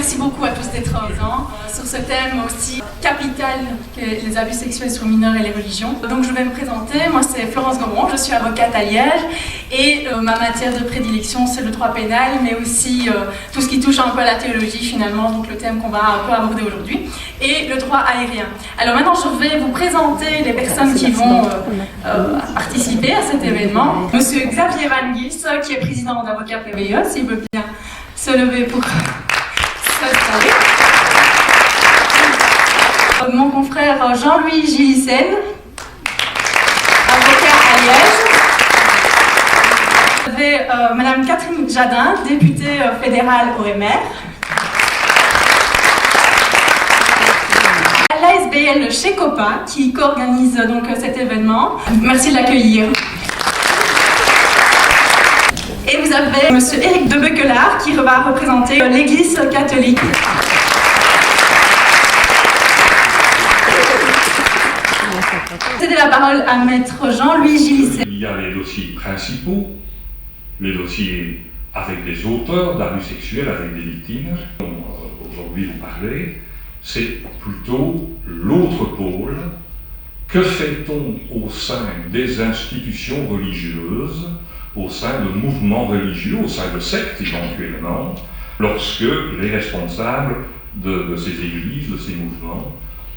merci beaucoup à tous d'être présents sur ce thème aussi capital que les abus sexuels sur mineurs et les religions. Donc je vais me présenter, moi c'est Florence Gobron, je suis avocate à Liège et ma matière de prédilection c'est le droit pénal, mais aussi tout ce qui touche un peu à la théologie finalement, donc le thème qu'on va un peu aborder aujourd'hui, et le droit aérien. Alors maintenant je vais vous présenter les personnes qui vont participer à cet événement. Monsieur Xavier Van Gils, qui est président d'Avocats PVE, s'il veut bien se lever pour s'installer. Mon confrère Jean-Louis Gillissen, avocat à Liège. Vous avez Madame Catherine Jadin, députée fédérale OMR. L'ASBL chez COPA, qui co-organise donc cet événement. Merci de l'accueillir. Et vous avez Monsieur Éric de Bequelard qui va représenter l'Église catholique. Cédez la parole à Maître Jean-Louis Gillissen. Il y a les dossiers principaux, les dossiers avec des auteurs d'abus sexuels, avec des victimes, dont aujourd'hui vous parlez. C'est plutôt l'autre pôle. Que fait-on au sein des institutions religieuses, au sein de mouvements religieux, au sein de sectes éventuellement, lorsque les responsables de ces églises, de ces mouvements,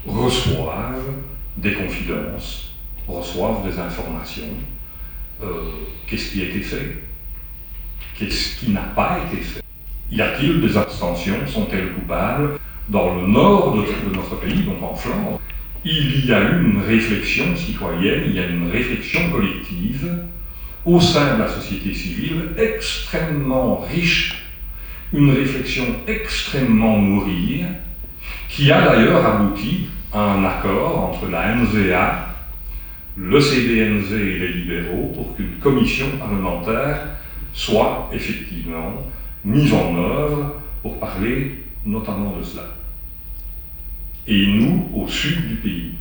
reçoivent des confidences, reçoivent des informations. Qu'est-ce qui a été fait? Qu'est-ce qui n'a pas été fait? Y a-t-il des abstentions? Sont-elles coupables? Dans le nord de notre pays, donc en Flandre, il y a eu une réflexion citoyenne, il y a une réflexion collective au sein de la société civile extrêmement riche, une réflexion extrêmement nourrie, qui a d'ailleurs abouti à un accord entre la NVA, le CDNZ et les libéraux pour qu'une commission parlementaire soit effectivement mise en œuvre pour parler notamment de cela. Et nous, au sud du pays,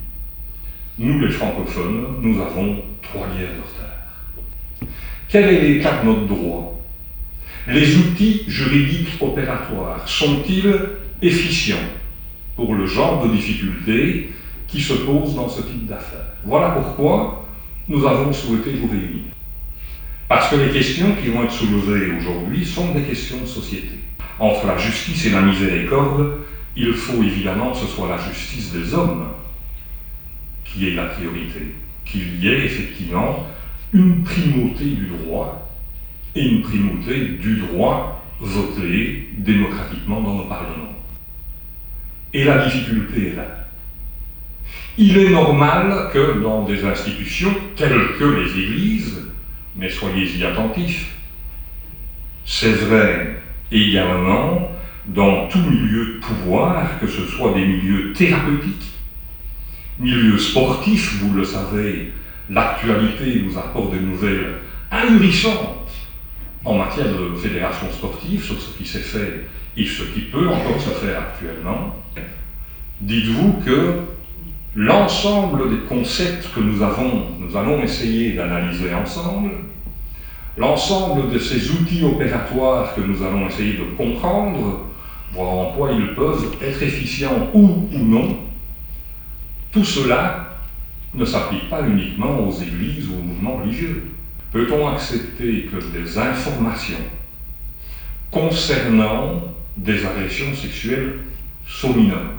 nous les francophones, nous avons 3 guerres de retard. Quel est l'état de notre droit? Les outils juridiques opératoires sont-ils efficients pour le genre de difficultés qui se posent dans ce type d'affaires? Voilà pourquoi nous avons souhaité vous réunir. Parce que les questions qui vont être soulevées aujourd'hui sont des questions de société. Entre la justice et la miséricorde, il faut évidemment que ce soit la justice des hommes qui ait la priorité, qu'il y ait effectivement une primauté du droit et une primauté du droit voté démocratiquement dans nos parlements. Et la difficulté est là. Il est normal que dans des institutions telles que les églises, mais soyez-y attentifs, c'est vrai également dans tout milieu de pouvoir, que ce soit des milieux thérapeutiques, milieux sportifs, vous le savez, l'actualité nous apporte des nouvelles ahurissantes en matière de fédération sportive sur ce qui s'est fait et ce qui peut encore se faire actuellement. Dites-vous que l'ensemble des concepts que nous allons essayer d'analyser ensemble, l'ensemble de ces outils opératoires que nous allons essayer de comprendre, voir en quoi ils peuvent être efficients ou non, tout cela ne s'applique pas uniquement aux églises ou aux mouvements religieux. Peut-on accepter que des informations concernant des agressions sexuelles sur mineurs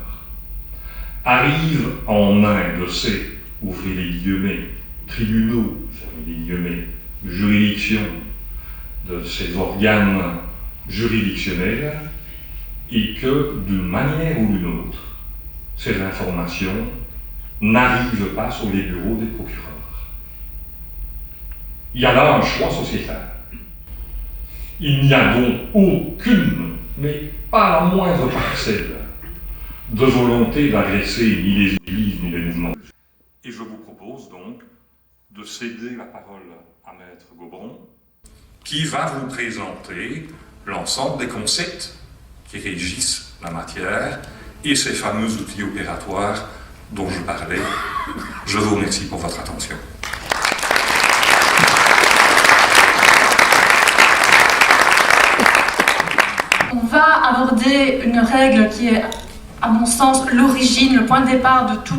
arrivent en main de ces, ouvrez les guillemets, tribunaux, fermez les guillemets, juridictions, de ces organes juridictionnels, et que d'une manière ou d'une autre, ces informations n'arrivent pas sur les bureaux des procureurs. Il y a là un choix sociétal. Il n'y a donc aucune, mais pas la moindre parcelle, de volonté d'agresser ni les églises ni les mouvements. Et je vous propose donc de céder la parole à Maître Gobron, qui va vous présenter l'ensemble des concepts qui régissent la matière et ces fameux outils opératoires dont je parlais. Je vous remercie pour votre attention. On va aborder une règle qui est, à mon sens, l'origine, le point de départ de tous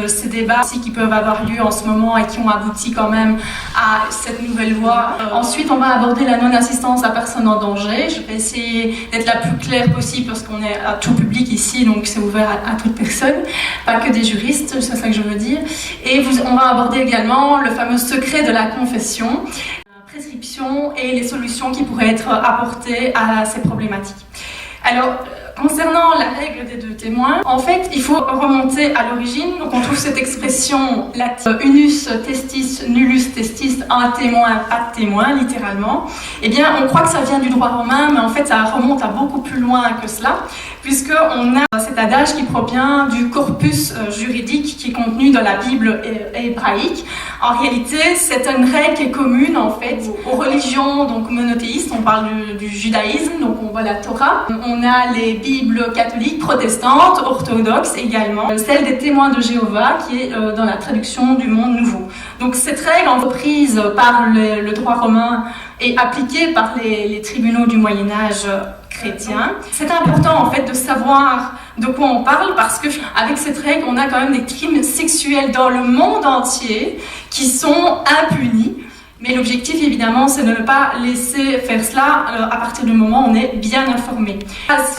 ces débats qui peuvent avoir lieu en ce moment et qui ont abouti quand même à cette nouvelle loi. Ensuite, on va aborder la non-assistance à personne en danger. Je vais essayer d'être la plus claire possible parce qu'on est à tout public ici, donc c'est ouvert à toute personne, pas que des juristes, c'est ça que je veux dire. Et on va aborder également le fameux secret de la confession, la prescription et les solutions qui pourraient être apportées à ces problématiques. Alors, concernant la règle des deux témoins, en fait, il faut remonter à l'origine. Donc, on trouve cette expression latine, unus testis, nullus testis, un témoin, pas de témoin, littéralement. Eh bien, on croit que ça vient du droit romain, mais en fait, ça remonte à beaucoup plus loin que cela, puisqu'on a cet adage qui provient du corpus juridique qui est contenu dans la Bible hébraïque. En réalité, c'est une règle qui est commune, en fait, aux religions donc monothéistes. On parle du judaïsme, donc on voit la Torah. On a les Bibles catholiques, protestantes, orthodoxes également. Celle des témoins de Jéhovah, qui est dans la traduction du Monde Nouveau. Donc cette règle, entreprise par le droit romain et appliquée par les tribunaux du Moyen-Âge chrétien. C'est important en fait de savoir de quoi on parle parce qu'avec cette règle, on a quand même des crimes sexuels dans le monde entier qui sont impunis. Mais l'objectif, évidemment, c'est de ne pas laisser faire cela à partir du moment où on est bien informé.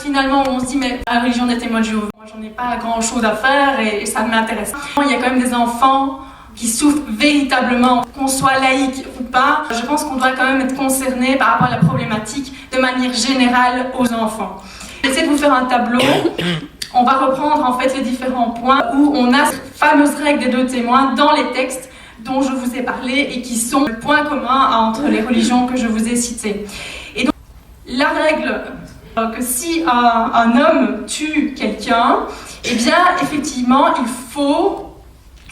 Finalement, on se dit, mais la religion des témoins de Jéhovah, moi, j'en ai pas grand-chose à faire et ça ne m'intéresse pas. Il y a quand même des enfants qui souffrent véritablement, qu'on soit laïque ou pas. Je pense qu'on doit quand même être concerné par rapport à la problématique de manière générale aux enfants. J'essaie de vous faire un tableau. On va reprendre en fait les différents points où on a cette fameuse règle des deux témoins dans les textes dont je vous ai parlé et qui sont le point commun entre les religions que je vous ai citées. Et donc, la règle que si un homme tue quelqu'un, eh bien, effectivement, il faut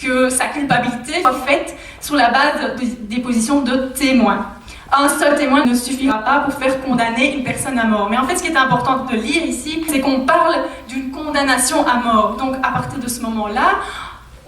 que sa culpabilité soit faite sur la base des positions de témoins. Un seul témoin ne suffira pas pour faire condamner une personne à mort. Mais en fait, ce qui est important de lire ici, c'est qu'on parle d'une condamnation à mort. Donc, à partir de ce moment-là,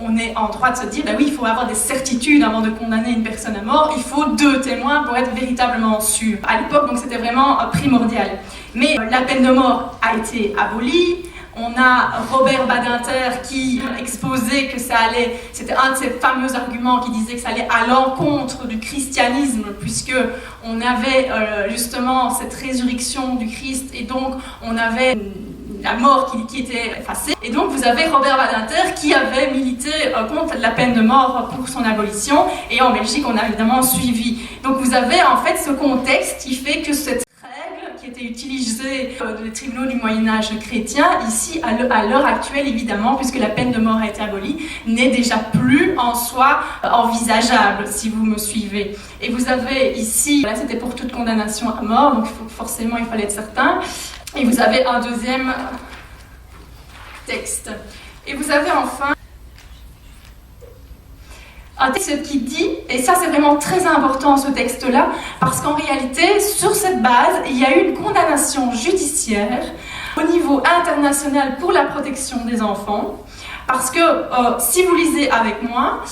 on est en droit de se dire, oui, il faut avoir des certitudes avant de condamner une personne à mort. Il faut 2 témoins pour être véritablement sûr. À l'époque, donc, c'était vraiment primordial. Mais la peine de mort a été abolie. On a Robert Badinter qui exposait que ça allait, c'était un de ces fameux arguments qui disait que ça allait à l'encontre du christianisme, puisque on avait justement cette résurrection du Christ et donc on avait la mort qui était effacée. Et donc vous avez Robert Badinter qui avait milité contre la peine de mort pour son abolition, et en Belgique on a évidemment suivi. Donc vous avez en fait ce contexte qui fait que cette règle qui était utilisée dans les tribunaux du Moyen-Âge chrétien, ici à l'heure actuelle évidemment, puisque la peine de mort a été abolie, n'est déjà plus en soi envisageable, si vous me suivez. Et vous avez ici, là c'était pour toute condamnation à mort, donc forcément il fallait être certain. Et vous avez un deuxième texte. Et vous avez enfin un texte qui dit, et ça c'est vraiment très important ce texte-là, parce qu'en réalité, sur cette base, il y a eu une condamnation judiciaire au niveau international pour la protection des enfants. Parce que si vous lisez avec moi,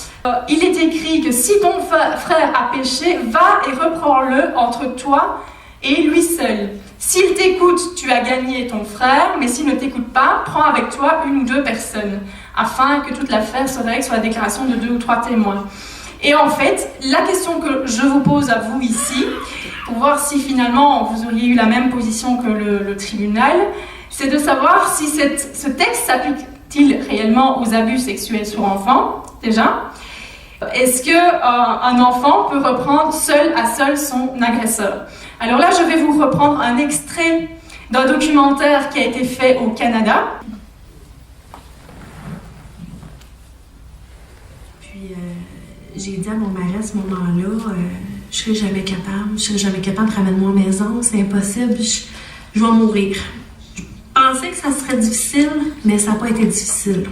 il est écrit que si ton frère a péché, va et reprends-le entre toi et lui seul. S'il t'écoute, tu as gagné ton frère, mais s'il ne t'écoute pas, prends avec toi 1 ou 2 personnes, afin que toute l'affaire se règle sur la déclaration de 2 ou 3 témoins. Et en fait, la question que je vous pose à vous ici, pour voir si finalement vous auriez eu la même position que le tribunal, c'est de savoir si ce texte s'applique-t-il réellement aux abus sexuels sur enfants, déjà. Est-ce qu'un enfant peut reprendre seul à seul son agresseur? Alors là, je vais vous reprendre un extrait d'un documentaire qui a été fait au Canada. Puis j'ai dit à mon mari à ce moment-là, je serai jamais capable, ramène-moi à la maison, c'est impossible, je vais mourir. Je pensais que ça serait difficile, mais ça n'a pas été difficile.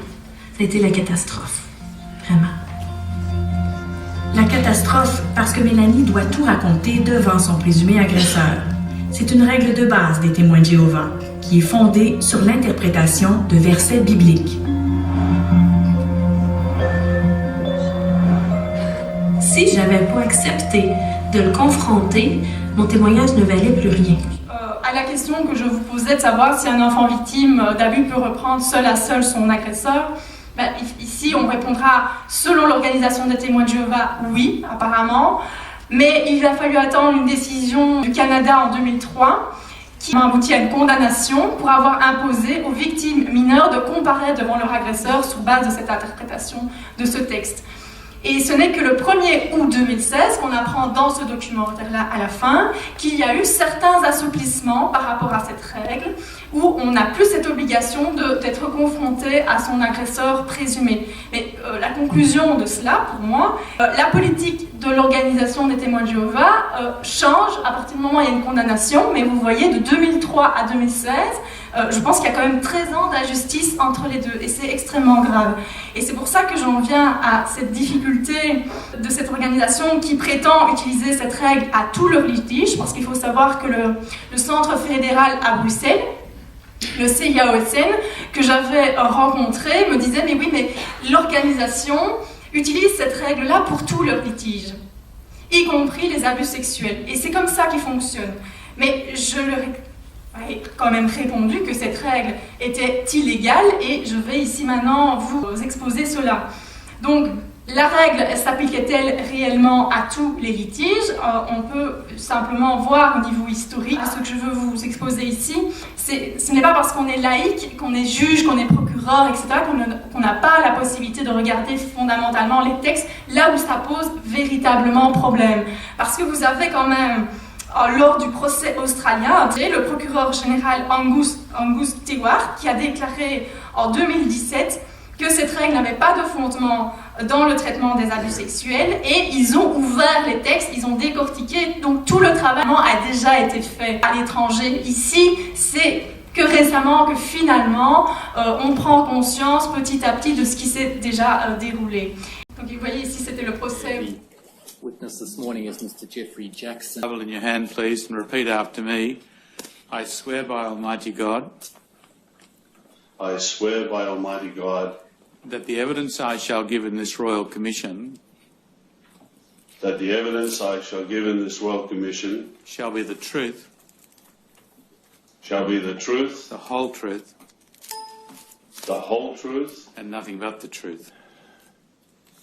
Ça a été la catastrophe, vraiment. La catastrophe, parce que Mélanie doit tout raconter devant son présumé agresseur. C'est une règle de base des témoins de Jéhovah, qui est fondée sur l'interprétation de versets bibliques. Si j'avais pas accepté de le confronter, mon témoignage ne valait plus rien. À la question que je vous posais de savoir si un enfant victime d'abus peut reprendre seul à seul son agresseur, ben, ici on répondra selon l'Organisation des témoins de Jéhovah, oui, apparemment, mais il a fallu attendre une décision du Canada en 2003 qui a abouti à une condamnation pour avoir imposé aux victimes mineures de comparaître devant leur agresseur sur base de cette interprétation de ce texte. Et ce n'est que le 1er août 2016 qu'on apprend dans ce documentaire-là à la fin qu'il y a eu certains assouplissements par rapport à cette règle où on n'a plus cette obligation d'être confronté à son agresseur présumé. Mais la conclusion de cela, pour moi, la politique de l'Organisation des témoins de Jéhovah change à partir du moment où il y a une condamnation, mais vous voyez, de 2003 à 2016, je pense qu'il y a quand même 13 ans d'injustice entre les deux, et c'est extrêmement grave. Et c'est pour ça que j'en viens à cette difficulté de cette organisation qui prétend utiliser cette règle à tous leurs litiges, parce qu'il faut savoir que le Centre fédéral à Bruxelles, le CIAOSN, que j'avais rencontré, me disait « Mais oui, mais l'organisation utilise cette règle-là pour tous leurs litiges, y compris les abus sexuels. Et c'est comme ça qu'ils fonctionnent. » Mais je leur ai quand même répondu que cette règle était illégale et je vais ici maintenant vous exposer cela. Donc, la règle s'appliquait-elle réellement à tous les litiges? On peut simplement voir au niveau historique. Ce que je veux vous exposer ici, ce n'est pas parce qu'on est laïque, qu'on est juge, qu'on est procureur, etc., qu'on n'a pas la possibilité de regarder fondamentalement les textes là où ça pose véritablement problème. Parce que vous avez quand même, lors du procès australien, le procureur général Angus Stewart qui a déclaré en 2017 que cette règle n'avait pas de fondement dans le traitement des abus sexuels et ils ont ouvert les textes, ils ont décortiqué, donc tout le travail a déjà été fait à l'étranger. Ici, c'est que récemment, que finalement, on prend conscience petit à petit de ce qui s'est déjà déroulé. Donc vous voyez ici, c'était le procès. Witness this morning is Mr. Jeffrey Jackson. Bible in your hand, please, and repeat after me. I swear by Almighty God. I swear by Almighty God That the evidence I shall give in this Royal Commission that the evidence I shall give in this Royal Commission shall be the truth, shall be the truth, the whole truth, and nothing but the truth.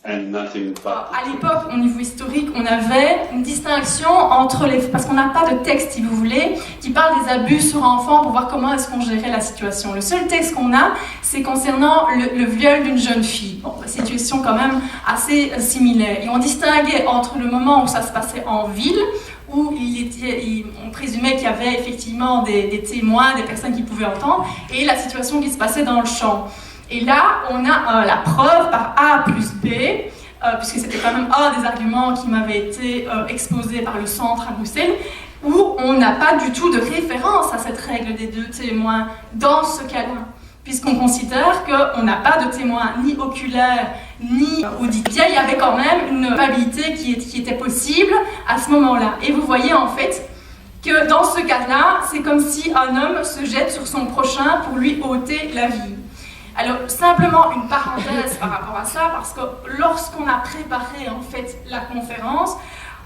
Nothing but À l'époque, au niveau historique, on avait une distinction entre les... Parce qu'on n'a pas de texte, si vous voulez, qui parle des abus sur enfants pour voir comment est-ce qu'on gérait la situation. Le seul texte qu'on a, c'est concernant le viol d'une jeune fille. Bon, situation quand même assez similaire. Et on distinguait entre le moment où ça se passait en ville, où on présumait qu'il y avait effectivement des témoins, des personnes qui pouvaient entendre, et la situation qui se passait dans le champ. Et là, on a la preuve par A plus B, puisque c'était quand même un des arguments qui m'avait été exposé par le centre à Bruxelles, où on n'a pas du tout de référence à cette règle des deux témoins dans ce cas-là, puisqu'on considère qu'on n'a pas de témoins ni oculaires ni auditifs. Il y avait quand même une probabilité qui était possible à ce moment-là. Et vous voyez en fait que dans ce cas-là, c'est comme si un homme se jette sur son prochain pour lui ôter la vie. Alors, simplement une parenthèse par rapport à ça, parce que lorsqu'on a préparé en fait la conférence,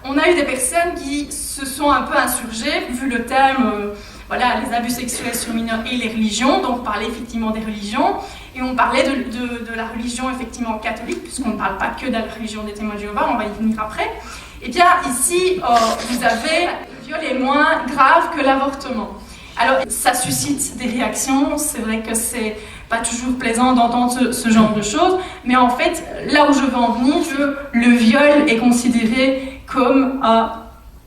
on a eu des personnes qui se sont un peu insurgées, vu le thème, voilà, les abus sexuels sur mineurs et les religions, donc on parlait effectivement des religions, et on parlait de la religion effectivement catholique, puisqu'on ne parle pas que de la religion des témoins de Jéhovah, on va y venir après. Et bien ici, vous avez le viol est moins grave que l'avortement. Alors, ça suscite des réactions, c'est vrai que c'est pas toujours plaisant d'entendre ce genre de choses, mais en fait, là où je veux en venir, le viol est considéré comme un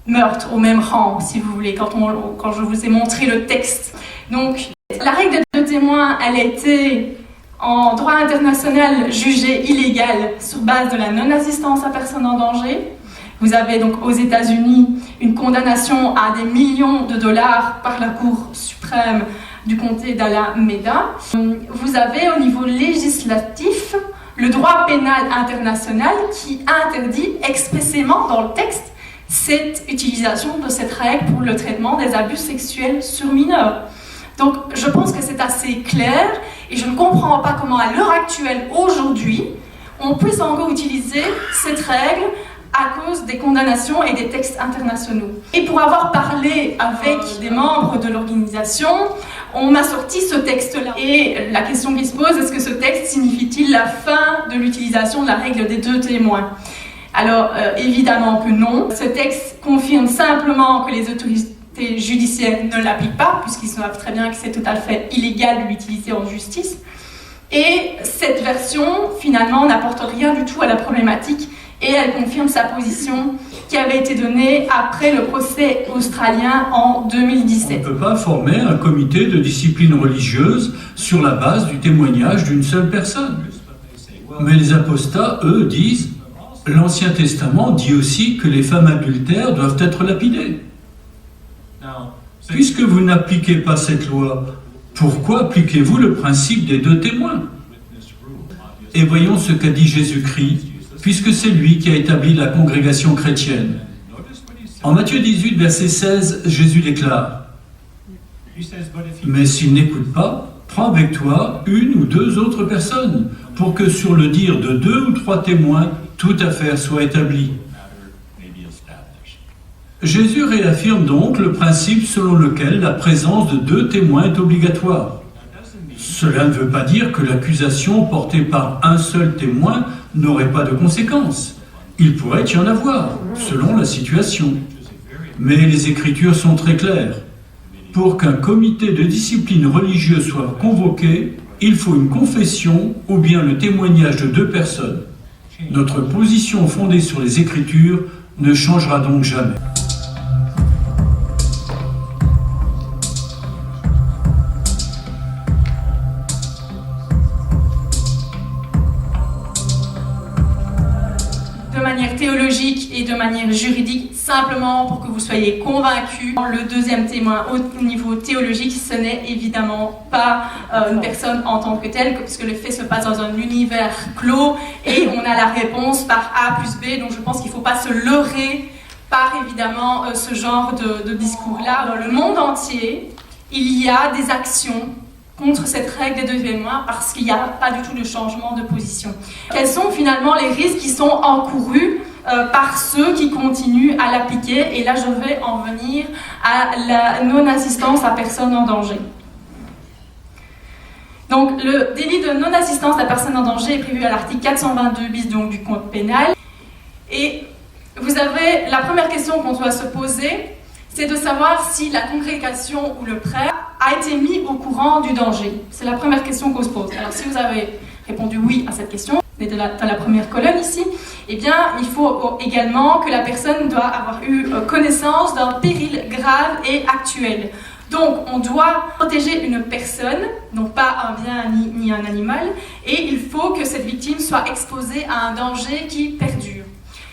meurtre au même rang, si vous voulez, quand je vous ai montré le texte. Donc, la règle des deux témoins, elle a été, en droit international, jugée illégale sur base de la non-assistance à personne en danger. Vous avez donc aux États-Unis une condamnation à des millions de dollars par la Cour suprême du comté d'Alameda. Vous avez au niveau législatif le droit pénal international qui interdit expressément dans le texte cette utilisation de cette règle pour le traitement des abus sexuels sur mineurs. Donc je pense que c'est assez clair et je ne comprends pas comment à l'heure actuelle, aujourd'hui, on puisse encore utiliser cette règle à cause des condamnations et des textes internationaux. Et pour avoir parlé avec des membres de l'organisation, on m'a sorti ce texte-là. Et la question qui se pose, est-ce que ce texte signifie-t-il la fin de l'utilisation de la règle des 2 témoins? Alors, évidemment que non. Ce texte confirme simplement que les autorités judiciaires ne l'appliquent pas, puisqu'ils savent très bien que c'est tout à fait illégal de l'utiliser en justice. Et cette version, finalement, n'apporte rien du tout à la problématique et elle confirme sa position qui avait été donnée après le procès australien en 2017. On ne peut pas former un comité de discipline religieuse sur la base du témoignage d'une seule personne. Mais les apostats, eux, disent « L'Ancien Testament dit aussi que les femmes adultères doivent être lapidées. » Puisque vous n'appliquez pas cette loi, pourquoi appliquez-vous le principe des 2 témoins? Et voyons ce qu'a dit Jésus-Christ, puisque c'est lui qui a établi la congrégation chrétienne. En Matthieu 18, verset 16, Jésus déclare « Mais s'il n'écoute pas, prends avec toi 1 ou 2 autres personnes, pour que sur le dire de 2 ou 3 témoins, toute affaire soit établie. » Jésus réaffirme donc le principe selon lequel la présence de 2 témoins est obligatoire. Cela ne veut pas dire que l'accusation portée par un seul témoin n'aurait pas de conséquences. Il pourrait y en avoir, selon la situation. Mais les Écritures sont très claires. Pour qu'un comité de discipline religieuse soit convoqué, il faut une confession ou bien le témoignage de 2 personnes. Notre position fondée sur les Écritures ne changera donc jamais. De manière théologique et de manière juridique, simplement pour que vous soyez convaincus. Le 2e témoin au niveau théologique, ce n'est évidemment pas une personne en tant que telle, puisque le fait se passe dans un univers clos et on a la réponse par A plus B, donc je pense qu'il ne faut pas se leurrer par évidemment ce genre de discours-là. Dans le monde entier, il y a des actions contre cette règle des 2 témoins parce qu'il n'y a pas du tout de changement de position. Quels sont finalement les risques qui sont encourus par ceux qui continuent à l'appliquer? Et là, je vais en venir à la non-assistance à personne en danger. Donc, le délit de non-assistance à personne en danger est prévu à l'article 422 bis donc, du Code pénal. Et vous avez la première question qu'on doit se poser, c'est de savoir si la congrégation ou le prêtre a été mis au courant du danger. C'est la première question qu'on se pose. Alors si vous avez répondu oui à cette question, vous êtes dans la première colonne ici, eh bien il faut également que la personne doit avoir eu connaissance d'un péril grave et actuel. Donc on doit protéger une personne, donc pas un bien ni un animal, et il faut que cette victime soit exposée à un danger qui perdure.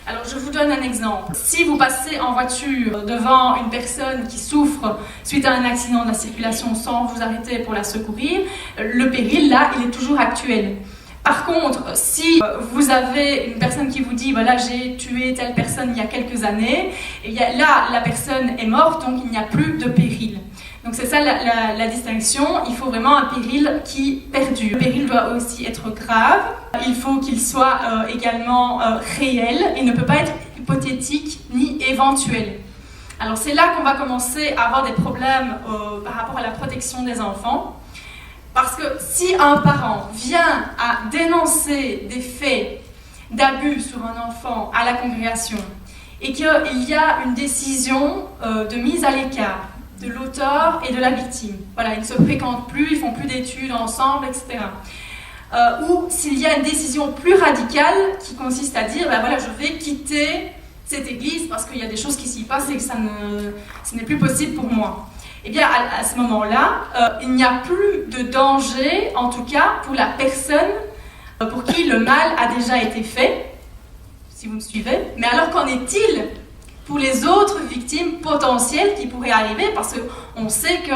Alors je vous donne un exemple. Si vous passez en voiture devant une personne qui souffre suite à un accident de la circulation sans vous arrêter pour la secourir, le péril là, il est toujours actuel. Par contre, si vous avez une personne qui vous dit voilà j'ai tué telle personne il y a quelques années, et là la personne est morte donc il n'y a plus de péril. Donc c'est ça la distinction, il faut vraiment un péril qui perdure. Le péril doit aussi être grave, il faut qu'il soit également réel, il ne peut pas être hypothétique ni éventuel. Alors c'est là qu'on va commencer à avoir des problèmes par rapport à la protection des enfants, parce que si un parent vient à dénoncer des faits d'abus sur un enfant à la congrégation et qu'il y a une décision de mise à l'écart, de l'auteur et de la victime. Voilà, ils ne se fréquentent plus, ils font plus d'études ensemble, etc. Ou s'il y a une décision plus radicale qui consiste à dire, ben voilà, je vais quitter cette église parce qu'il y a des choses qui s'y passent et que ce n'est plus possible pour moi. Eh bien, à ce moment-là, il n'y a plus de danger, en tout cas pour la personne pour qui le mal a déjà été fait, si vous me suivez. Mais alors qu'en est-il pour les autres victimes potentielles qui pourraient arriver, parce qu'on sait que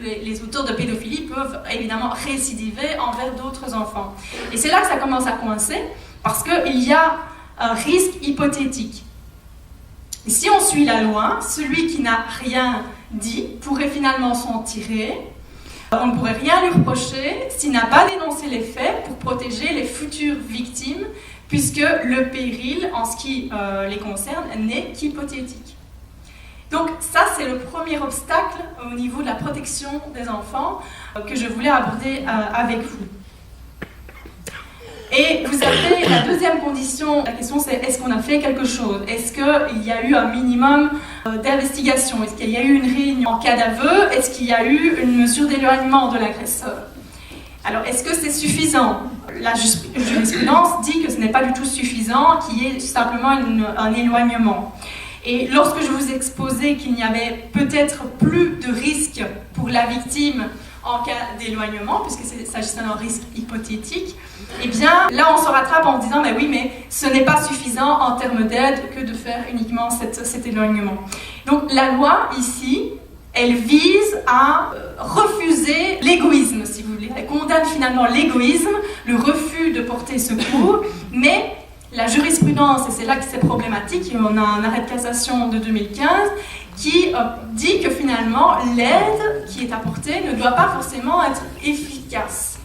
les auteurs de pédophilie peuvent évidemment récidiver envers d'autres enfants. Et c'est là que ça commence à coincer, parce qu'il y a un risque hypothétique. Et si on suit la loi, celui qui n'a rien dit pourrait finalement s'en tirer. On ne pourrait rien lui reprocher s'il n'a pas dénoncé les faits pour protéger les futures victimes puisque le péril, en ce qui les concerne, n'est qu'hypothétique. Donc ça, c'est le premier obstacle au niveau de la protection des enfants que je voulais aborder avec vous. Et vous avez la deuxième condition, la question c'est est-ce qu'on a fait quelque chose? Est-ce qu'il y a eu un minimum d'investigation? Est-ce qu'il y a eu une réunion en cas d'aveu? Est-ce qu'il y a eu une mesure d'éloignement de l'agresseur? Alors, est-ce que c'est suffisant? La jurisprudence dit que ce n'est pas du tout suffisant, qu'il y ait simplement un éloignement. Et lorsque je vous ai exposé qu'il n'y avait peut-être plus de risque pour la victime en cas d'éloignement, puisque il s'agissait d'un risque hypothétique, eh bien là on se rattrape en disant mais oui, mais ce n'est pas suffisant en termes d'aide que de faire uniquement cet éloignement. Donc la loi ici, elle vise à refuser l'égoïsme, si vous voulez. Elle condamne finalement l'égoïsme, le refus de porter secours, mais la jurisprudence, et c'est là que c'est problématique, on a un arrêt de cassation de 2015 qui dit que finalement l'aide qui est apportée ne doit pas forcément être efficace.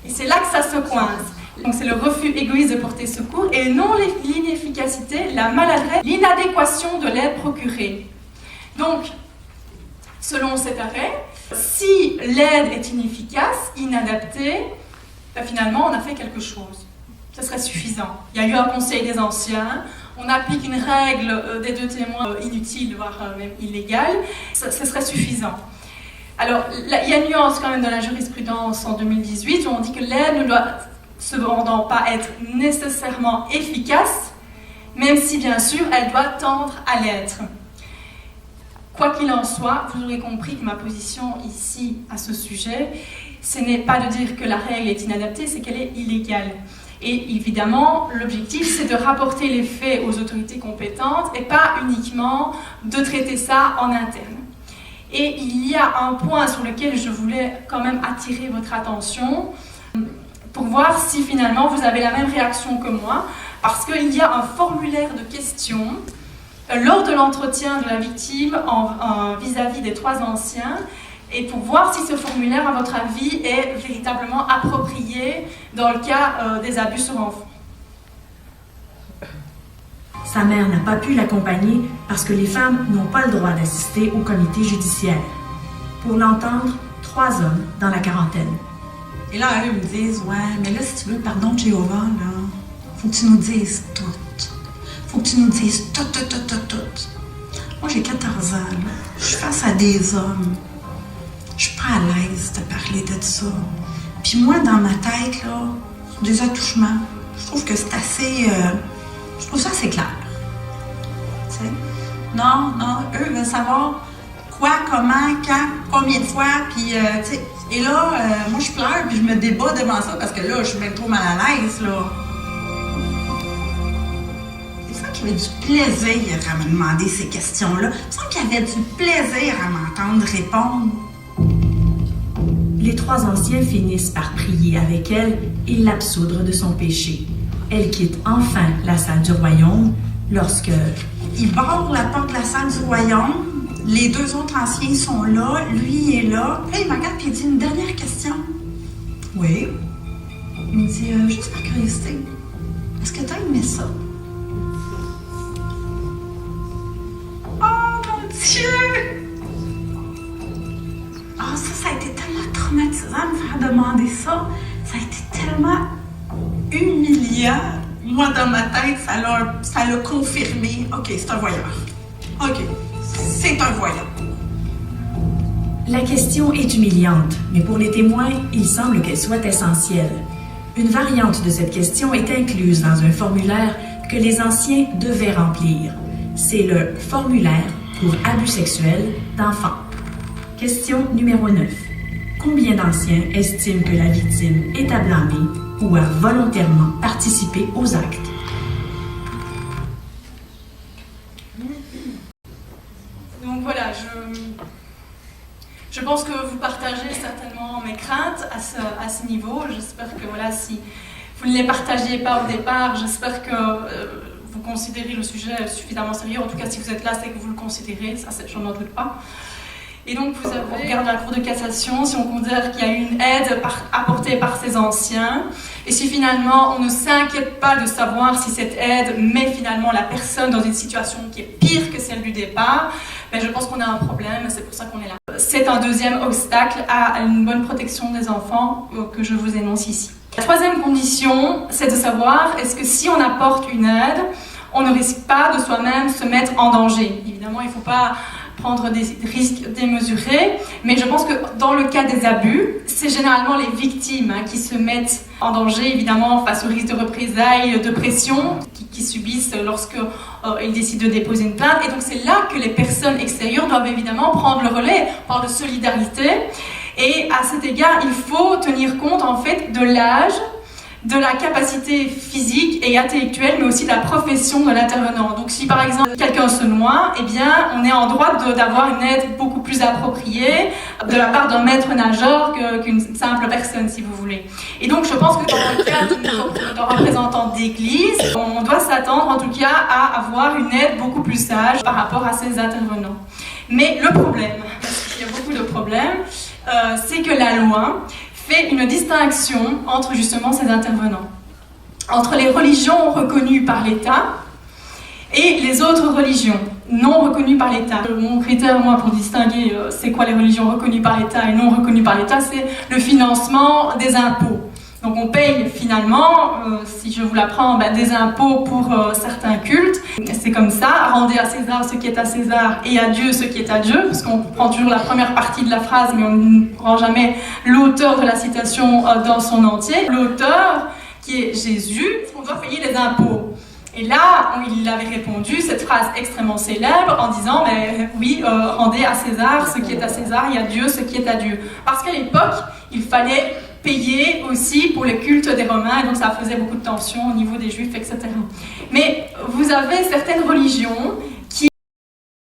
Et c'est là que ça se coince. Donc c'est le refus égoïste de porter secours et non l'inefficacité, la maladresse, l'inadéquation de l'aide procurée. Donc, selon cet arrêt, si l'aide est inefficace, inadaptée, ben finalement on a fait quelque chose. Ce serait suffisant. Il y a eu un conseil des anciens, on applique une règle des deux témoins inutile, voire même illégale, ce serait suffisant. Alors, là, il y a une nuance quand même dans la jurisprudence en 2018 où on dit que l'aide ne doit cependant pas être nécessairement efficace, même si bien sûr elle doit tendre à l'être. Quoi qu'il en soit, vous aurez compris que ma position ici à ce sujet, ce n'est pas de dire que la règle est inadaptée, c'est qu'elle est illégale. Et évidemment, l'objectif, c'est de rapporter les faits aux autorités compétentes et pas uniquement de traiter ça en interne. Et il y a un point sur lequel je voulais quand même attirer votre attention pour voir si finalement vous avez la même réaction que moi, parce qu'il y a un formulaire de questions lors de l'entretien de la victime vis-à-vis des trois anciens, et pour voir si ce formulaire, à votre avis, est véritablement approprié dans le cas des abus sur enfants. Sa mère n'a pas pu l'accompagner parce que les femmes n'ont pas le droit d'assister au comité judiciaire. Pour l'entendre, 3 hommes dans la quarantaine. Et là, eux me disent, ouais, mais là, si tu veux le pardon de Jéhovah, là, faut que tu nous dises tout. Faut que tu nous dises tout. Moi, j'ai 14 ans, là. Je suis face à des hommes. Je suis pas à l'aise de parler de ça. Puis moi, dans ma tête, là, des attouchements, je trouve que c'est assez... je trouve ça assez clair. Tu sais? Non, eux veulent savoir quoi, comment, quand, combien de fois, puis, tu sais... Et là, moi, je pleure, puis je me débat devant ça, parce que là, je suis même trop mal à l'aise, là. Il me semble qu'il y avait du plaisir à me demander ces questions-là. Il me semble qu'il y avait du plaisir à m'entendre répondre. Les 3 anciens finissent par prier avec elle et l'absoudre de son péché. Elle quitte enfin la salle du royaume lorsque... Il barre la porte de la salle du royaume. Les 2 autres anciens sont là. Lui est là. Puis là, il me regarde et il dit une dernière question. Oui. Il me dit, juste par curiosité, est-ce que tu as aimé ça? Oh mon Dieu! Ah, ça a été tellement traumatisant de me faire demander ça. Ça a été tellement humiliant. Moi, dans ma tête, ça l'a confirmé. OK, c'est un voyeur. OK, c'est un voyeur. La question est humiliante, mais pour les témoins, il semble qu'elle soit essentielle. Une variante de cette question est incluse dans un formulaire que les anciens devaient remplir. C'est le formulaire pour abus sexuels d'enfants. Question numéro 9. Combien d'anciens estiment que la victime est à blâmer ou a volontairement participé aux actes? Donc voilà, je pense que vous partagez certainement mes craintes à ce niveau. J'espère que voilà, si vous ne les partagiez pas au départ, j'espère que vous considérez le sujet suffisamment sérieux. En tout cas, si vous êtes là, c'est que vous le considérez, ça je n'en doute pas. Et donc, on regarde la Cour de cassation, si on considère qu'il y a eu une aide apportée par ces anciens, Et si finalement on ne s'inquiète pas de savoir si cette aide met finalement la personne dans une situation qui est pire que celle du départ, ben je pense qu'on a un problème, c'est pour ça qu'on est là. C'est un deuxième obstacle à une bonne protection des enfants que je vous énonce ici. La troisième condition, c'est de savoir est-ce que si on apporte une aide, on ne risque pas de soi-même se mettre en danger. Évidemment, il ne faut pas prendre des risques démesurés, mais je pense que dans le cas des abus, c'est généralement les victimes qui se mettent en danger, évidemment, face au risque de représailles, de pression qu'ils subissent lorsqu'ils décident de déposer une plainte. Et donc c'est là que les personnes extérieures doivent évidemment prendre le relais. On parle de solidarité. Et à cet égard, il faut tenir compte en fait de l'âge, de la capacité physique et intellectuelle, mais aussi de la profession de l'intervenant. Donc si par exemple quelqu'un se noie, eh bien on est en droit d'avoir une aide beaucoup plus appropriée de la part d'un maître nageur qu'une simple personne, si vous voulez. Et donc je pense que dans le cas d'un représentant d'église, on doit s'attendre en tout cas à avoir une aide beaucoup plus sage par rapport à ces intervenants. Mais le problème, parce qu'il y a beaucoup de problèmes, c'est que la loi fait une distinction entre justement ces intervenants, entre les religions reconnues par l'État et les autres religions non reconnues par l'État. Mon critère, moi, pour distinguer c'est quoi les religions reconnues par l'État et non reconnues par l'État, c'est le financement des impôts. Donc on paye finalement, si je vous l'apprends, des impôts pour certains cultes. C'est comme ça, rendez à César ce qui est à César et à Dieu ce qui est à Dieu, parce qu'on prend toujours la première partie de la phrase, mais on ne prend jamais l'auteur de la citation dans son entier. L'auteur, qui est Jésus, on doit payer les impôts. Et là, il avait répondu cette phrase extrêmement célèbre en disant oui, rendez à César ce qui est à César et à Dieu ce qui est à Dieu. Parce qu'à l'époque, il fallait payer aussi pour les cultes des Romains, et donc ça faisait beaucoup de tensions au niveau des Juifs, etc. Mais vous avez certaines religions qui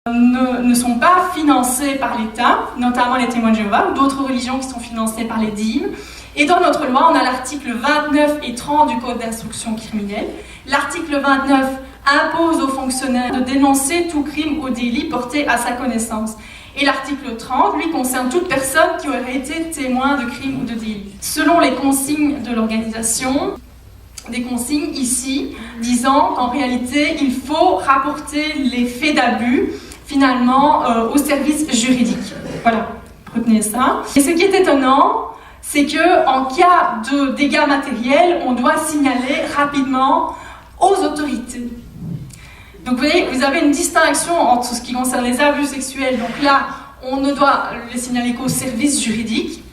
ne sont pas financées par l'État, notamment les témoins de Jéhovah, ou d'autres religions qui sont financées par les dîmes. Et dans notre loi, on a l'article 29 et 30 du Code d'instruction criminelle. L'article 29 impose aux fonctionnaires de dénoncer tout crime ou délit porté à sa connaissance. Et l'article 30, lui, concerne toute personne qui aurait été témoin de crime ou de délit. Selon les consignes de l'organisation, des consignes ici disant qu'en réalité, il faut rapporter les faits d'abus, finalement, au service juridique. Voilà, retenez ça. Et ce qui est étonnant, c'est qu'en cas de dégâts matériels, on doit signaler rapidement aux autorités. Donc vous voyez, vous avez une distinction entre ce qui concerne les abus sexuels, donc là, on ne doit les signaler qu'au service juridique,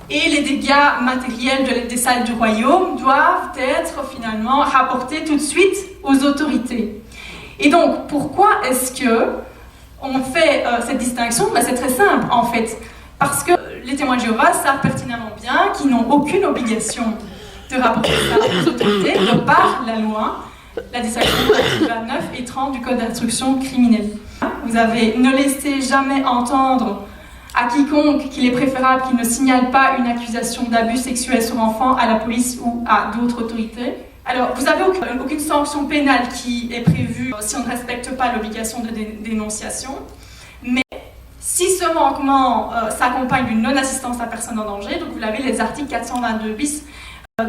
et les dégâts matériels des salles du royaume doivent être finalement rapportés tout de suite aux autorités. Et donc, pourquoi est-ce qu'on fait cette distinction ? C'est très simple, en fait, parce que les témoins de Jéhovah savent pertinemment bien qu'ils n'ont aucune obligation de rapporter ça aux autorités, de par la loi, la distinction de 29 et 30 du Code d'instruction criminelle. Vous avez « ne laissez jamais entendre à quiconque qu'il est préférable qu'il ne signale pas une accusation d'abus sexuels sur enfant à la police ou à d'autres autorités ». Alors, vous n'avez aucune sanction pénale qui est prévue si on ne respecte pas l'obligation de dénonciation, mais si ce manquement s'accompagne d'une non-assistance à personne en danger, donc vous l'avez les articles 422 bis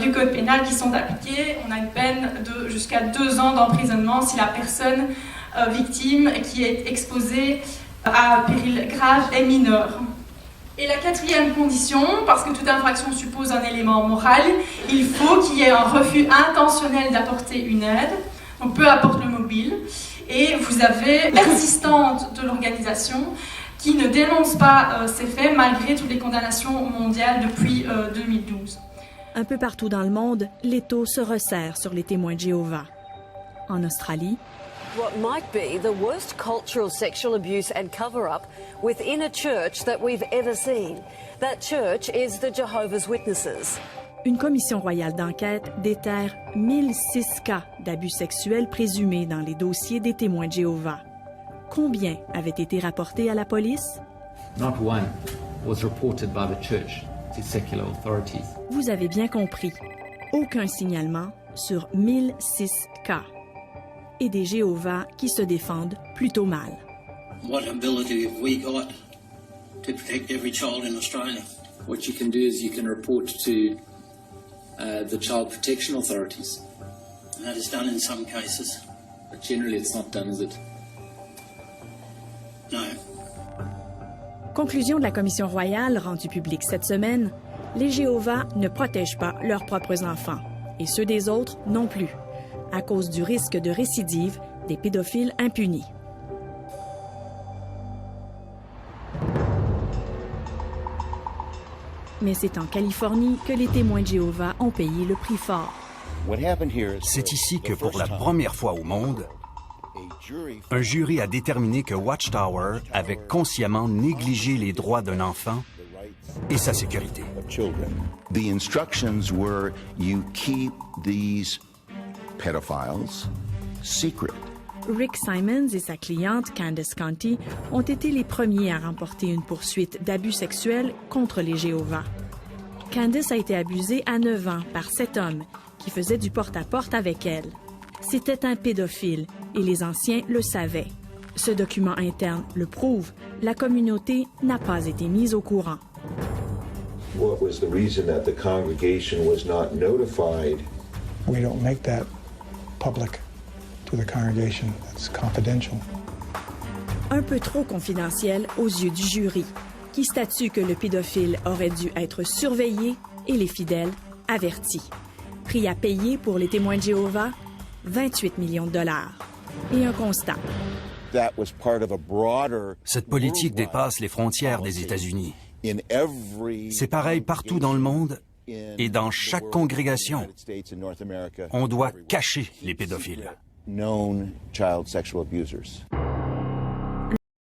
du Code pénal qui sont appliqués, on a une peine de jusqu'à 2 ans d'emprisonnement si la personne victime qui est exposée à un péril grave est mineure. Et la quatrième condition, parce que toute infraction suppose un élément moral, il faut qu'il y ait un refus intentionnel d'apporter une aide, donc peu importe le mobile, et vous avez persistante de l'organisation qui ne dénonce pas ces faits malgré toutes les condamnations mondiales depuis 2012. Un peu partout dans le monde, l'étau se resserre sur les témoins de Jéhovah. En Australie, what might be the worst cultural sexual abuse and cover-up within a church that we've ever seen. That church is the Jehovah's Witnesses. Une commission royale d'enquête déterre 1006 cas d'abus sexuels présumés dans les dossiers des témoins de Jéhovah. Combien avaient été rapportés à la police? Not one was reported by the church to secular authorities. Vous avez bien compris. Aucun signalement sur 1006 cas. Et des Jéhovah qui se défendent plutôt mal. What ability have we got to protect every child in Australia? What you can do is you can report to the child protection authorities. That is done in some cases. But generally it's not done, is it? No. Conclusion de la Commission royale rendue publique cette semaine, les Jéhovah ne protègent pas leurs propres enfants, et ceux des autres non plus, à cause du risque de récidive des pédophiles impunis. Mais c'est en Californie que les témoins de Jéhovah ont payé le prix fort. C'est ici que pour la première fois au monde, un jury a déterminé que Watchtower avait consciemment négligé les droits d'un enfant et sa sécurité. The instructions were you keep these pedophiles secret. Rick Simons et sa cliente Candace Conti ont été les premiers à remporter une poursuite d'abus sexuels contre les Jéhovah. Candace a été abusée à 9 ans par cet homme qui faisait du porte-à-porte avec elle. C'était un pédophile et les anciens le savaient. Ce document interne le prouve, la communauté n'a pas été mise au courant. What was the reason that the congregation was not notified? We don't make that public to the congregation. That's confidential. Un peu trop confidentiel aux yeux du jury, qui statue que le pédophile aurait dû être surveillé et les fidèles avertis. Prix à payer pour les témoins de Jéhovah, 28 millions de dollars. Et un constat. Cette politique dépasse les frontières des États-Unis. C'est pareil partout dans le monde et dans chaque congrégation. On doit cacher les pédophiles.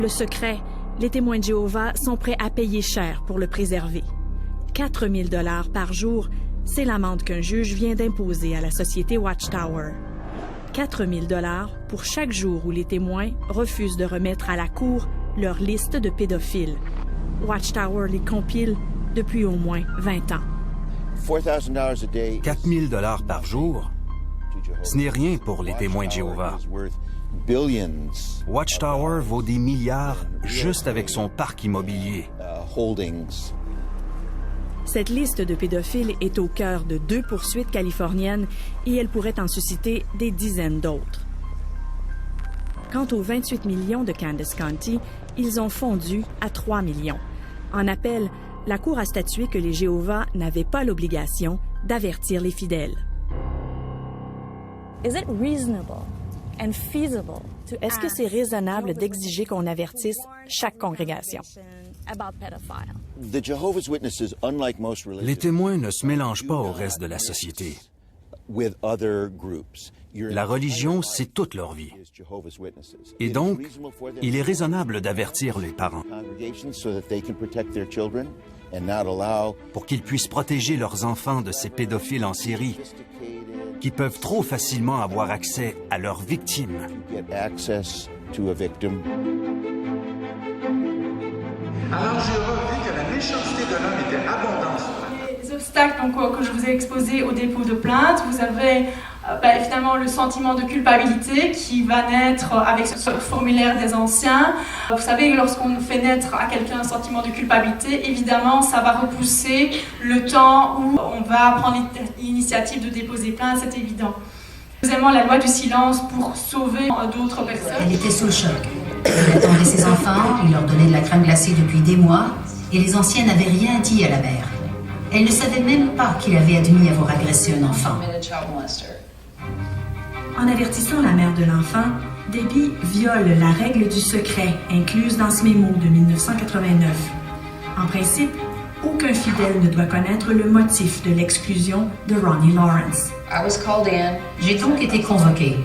Le secret, les témoins de Jéhovah sont prêts à payer cher pour le préserver. 4 000 $ par jour, c'est l'amende qu'un juge vient d'imposer à la société Watchtower. 4 000 $ pour chaque jour où les témoins refusent de remettre à la cour leur liste de pédophiles. Watchtower les compile depuis au moins 20 ans. 4 000 $ par jour, ce n'est rien pour les témoins de Jéhovah. Watchtower vaut des milliards juste avec son parc immobilier. Cette liste de pédophiles est au cœur de 2 poursuites californiennes et elle pourrait en susciter des dizaines d'autres. Quant aux 28 millions de Candace Conti, ils ont fondu à 3 millions. En appel, la Cour a statué que les Jéhovah n'avaient pas l'obligation d'avertir les fidèles. Est-ce que c'est raisonnable d'exiger qu'on avertisse chaque congrégation? Les témoins ne se mélangent pas au reste de la société. La religion, c'est toute leur vie. Et donc, il est raisonnable d'avertir les parents pour qu'ils puissent protéger leurs enfants de ces pédophiles en série qui peuvent trop facilement avoir accès à leurs victimes. Alors Jéhovah vit que la méchanceté de l'homme était abondante. Les obstacles que je vous ai exposés au dépôt de plainte, vous avez finalement le sentiment de culpabilité qui va naître avec ce formulaire des anciens. Vous savez, lorsqu'on fait naître à quelqu'un un sentiment de culpabilité, évidemment, ça va repousser le temps où on va prendre l'initiative de déposer plainte, c'est évident. Deuxièmement, la loi du silence pour sauver d'autres personnes. Elle était sous le choc. Elle attendait ses enfants, il leur donnait de la crème glacée depuis des mois, et les anciens n'avaient rien dit à la mère. Elle ne savait même pas qu'il avait admis avoir agressé un enfant. En avertissant la mère de l'enfant, Debbie viole la règle du secret incluse dans ce mémo de 1989. En principe, aucun fidèle ne doit connaître le motif de l'exclusion de Ronnie Lawrence. J'ai donc été convoquée.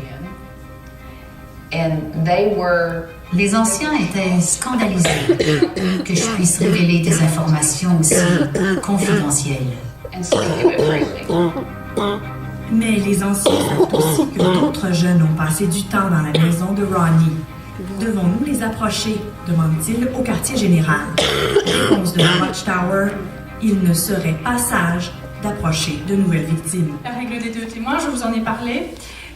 Les anciens étaient scandalisés que je puisse révéler des informations aussi confidentielles. Mais les anciens savent aussi que d'autres jeunes ont passé du temps dans la maison de Ronnie. Devons-nous les approcher? Demande-t-il au quartier général. Réponse de la Watchtower, il ne serait pas sage d'approcher de nouvelles victimes. La règle des 2 témoins, je vous en ai parlé.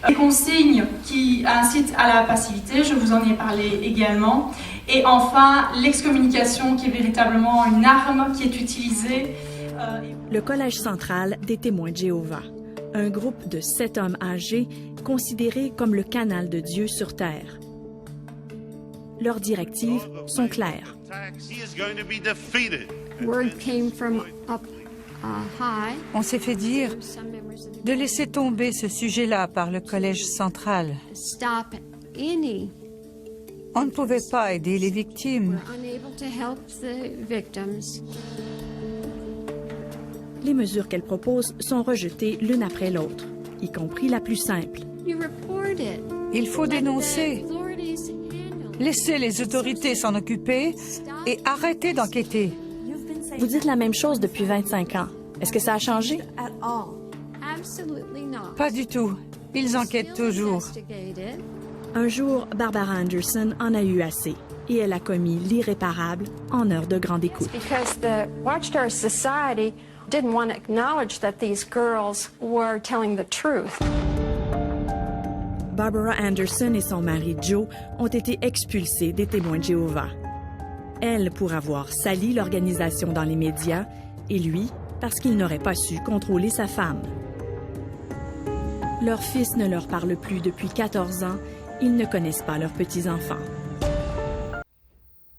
Les consignes qui incitent à la passivité, je vous en ai parlé également. Et enfin, l'excommunication qui est véritablement une arme qui est utilisée Le Collège central des témoins de Jéhovah, un groupe de 7 hommes âgés considérés comme le canal de Dieu sur terre. Leurs directives sont claires. On s'est fait dire de laisser tomber ce sujet-là par le Collège central. On ne pouvait pas aider les victimes. Les mesures qu'elle propose sont rejetées l'une après l'autre, y compris la plus simple. Il faut dénoncer. Laissez les autorités s'en occuper et arrêtez d'enquêter. Vous dites la même chose depuis 25 ans. Est-ce que ça a changé? Pas du tout. Ils enquêtent toujours. Un jour, Barbara Anderson en a eu assez et elle a commis l'irréparable en heure de grande écoute. Because the Watchtower Society didn't want to acknowledge that these girls were telling the truth. Barbara Anderson et son mari Joe ont été expulsés des témoins de Jéhovah. Elle pour avoir sali l'organisation dans les médias et lui parce qu'il n'aurait pas su contrôler sa femme. Leur fils ne leur parle plus depuis 14 ans. Ils ne connaissent pas leurs petits-enfants.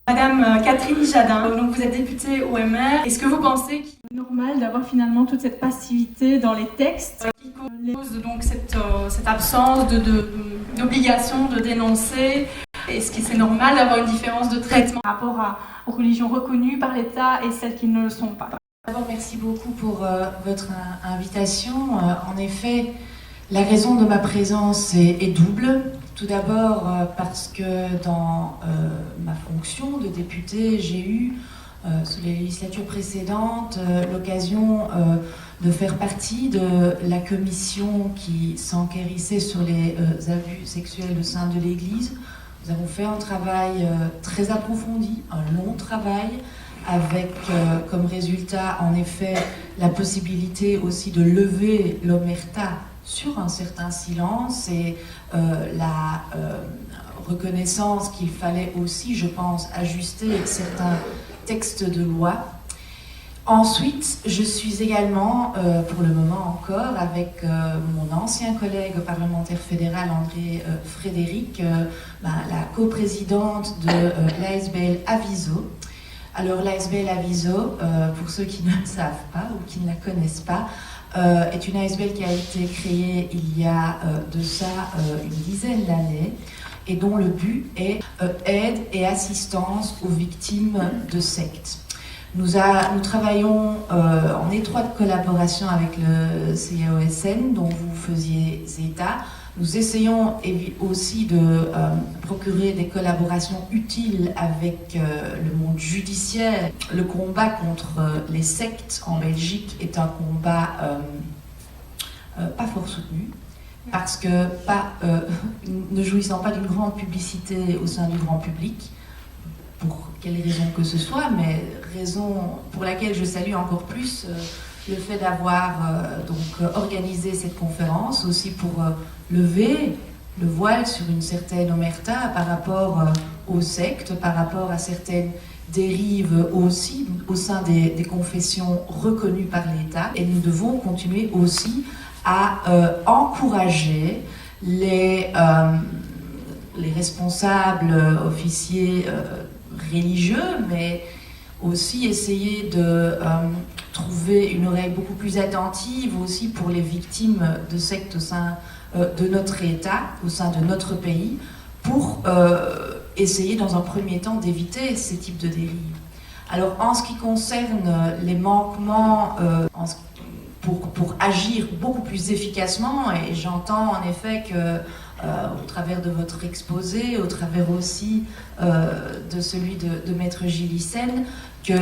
Madame Catherine Jadin, donc vous êtes députée au MR. Est-ce que vous pensez qu'il est normal d'avoir finalement toute cette passivité dans les textes qui cause donc cette absence d'obligation de dénoncer? Est-ce que c'est normal d'avoir une différence de traitement par rapport aux religions reconnues par l'État et celles qui ne le sont pas? D'abord, merci beaucoup pour votre invitation. En effet, la raison de ma présence est double. Tout d'abord parce que dans ma fonction de députée, j'ai eu, sous les législatures précédentes, l'occasion de faire partie de la commission qui s'enquérissait sur les abus sexuels au sein de l'Église. Nous avons fait un travail très approfondi, un long travail, avec comme résultat, en effet, la possibilité aussi de lever l'omerta sur un certain silence et la reconnaissance qu'il fallait aussi, je pense, ajuster certains textes de loi. Ensuite, je suis également, pour le moment encore, avec mon ancien collègue parlementaire fédéral André Frédéric, la coprésidente de l'ASBL Aviso. Alors l'ASBL Aviso, pour ceux qui ne le savent pas ou qui ne la connaissent pas, est une ASBL qui a été créée il y a de ça une dizaine d'années et dont le but est aide et assistance aux victimes de sectes. Nous travaillons en étroite collaboration avec le CAOSN dont vous faisiez état. Nous essayons aussi de procurer des collaborations utiles avec le monde judiciaire. Le combat contre les sectes en Belgique est un combat pas fort soutenu, parce que ne jouissant pas d'une grande publicité au sein du grand public, pour quelle raison que ce soit, mais raison pour laquelle je salue encore plus le fait d'avoir organisé cette conférence, aussi pour lever le voile sur une certaine omerta par rapport aux sectes, par rapport à certaines dérives aussi au sein des confessions reconnues par l'État. Et nous devons continuer aussi à encourager les responsables officiers religieux, mais aussi essayer de trouver une oreille beaucoup plus attentive aussi pour les victimes de sectes au sein de notre État, au sein de notre pays, pour essayer dans un premier temps d'éviter ces types de dérives. Alors en ce qui concerne les manquements pour agir beaucoup plus efficacement, et j'entends en effet que au travers de votre exposé, au travers aussi de celui de Maître Gilles Hyssen, qu'il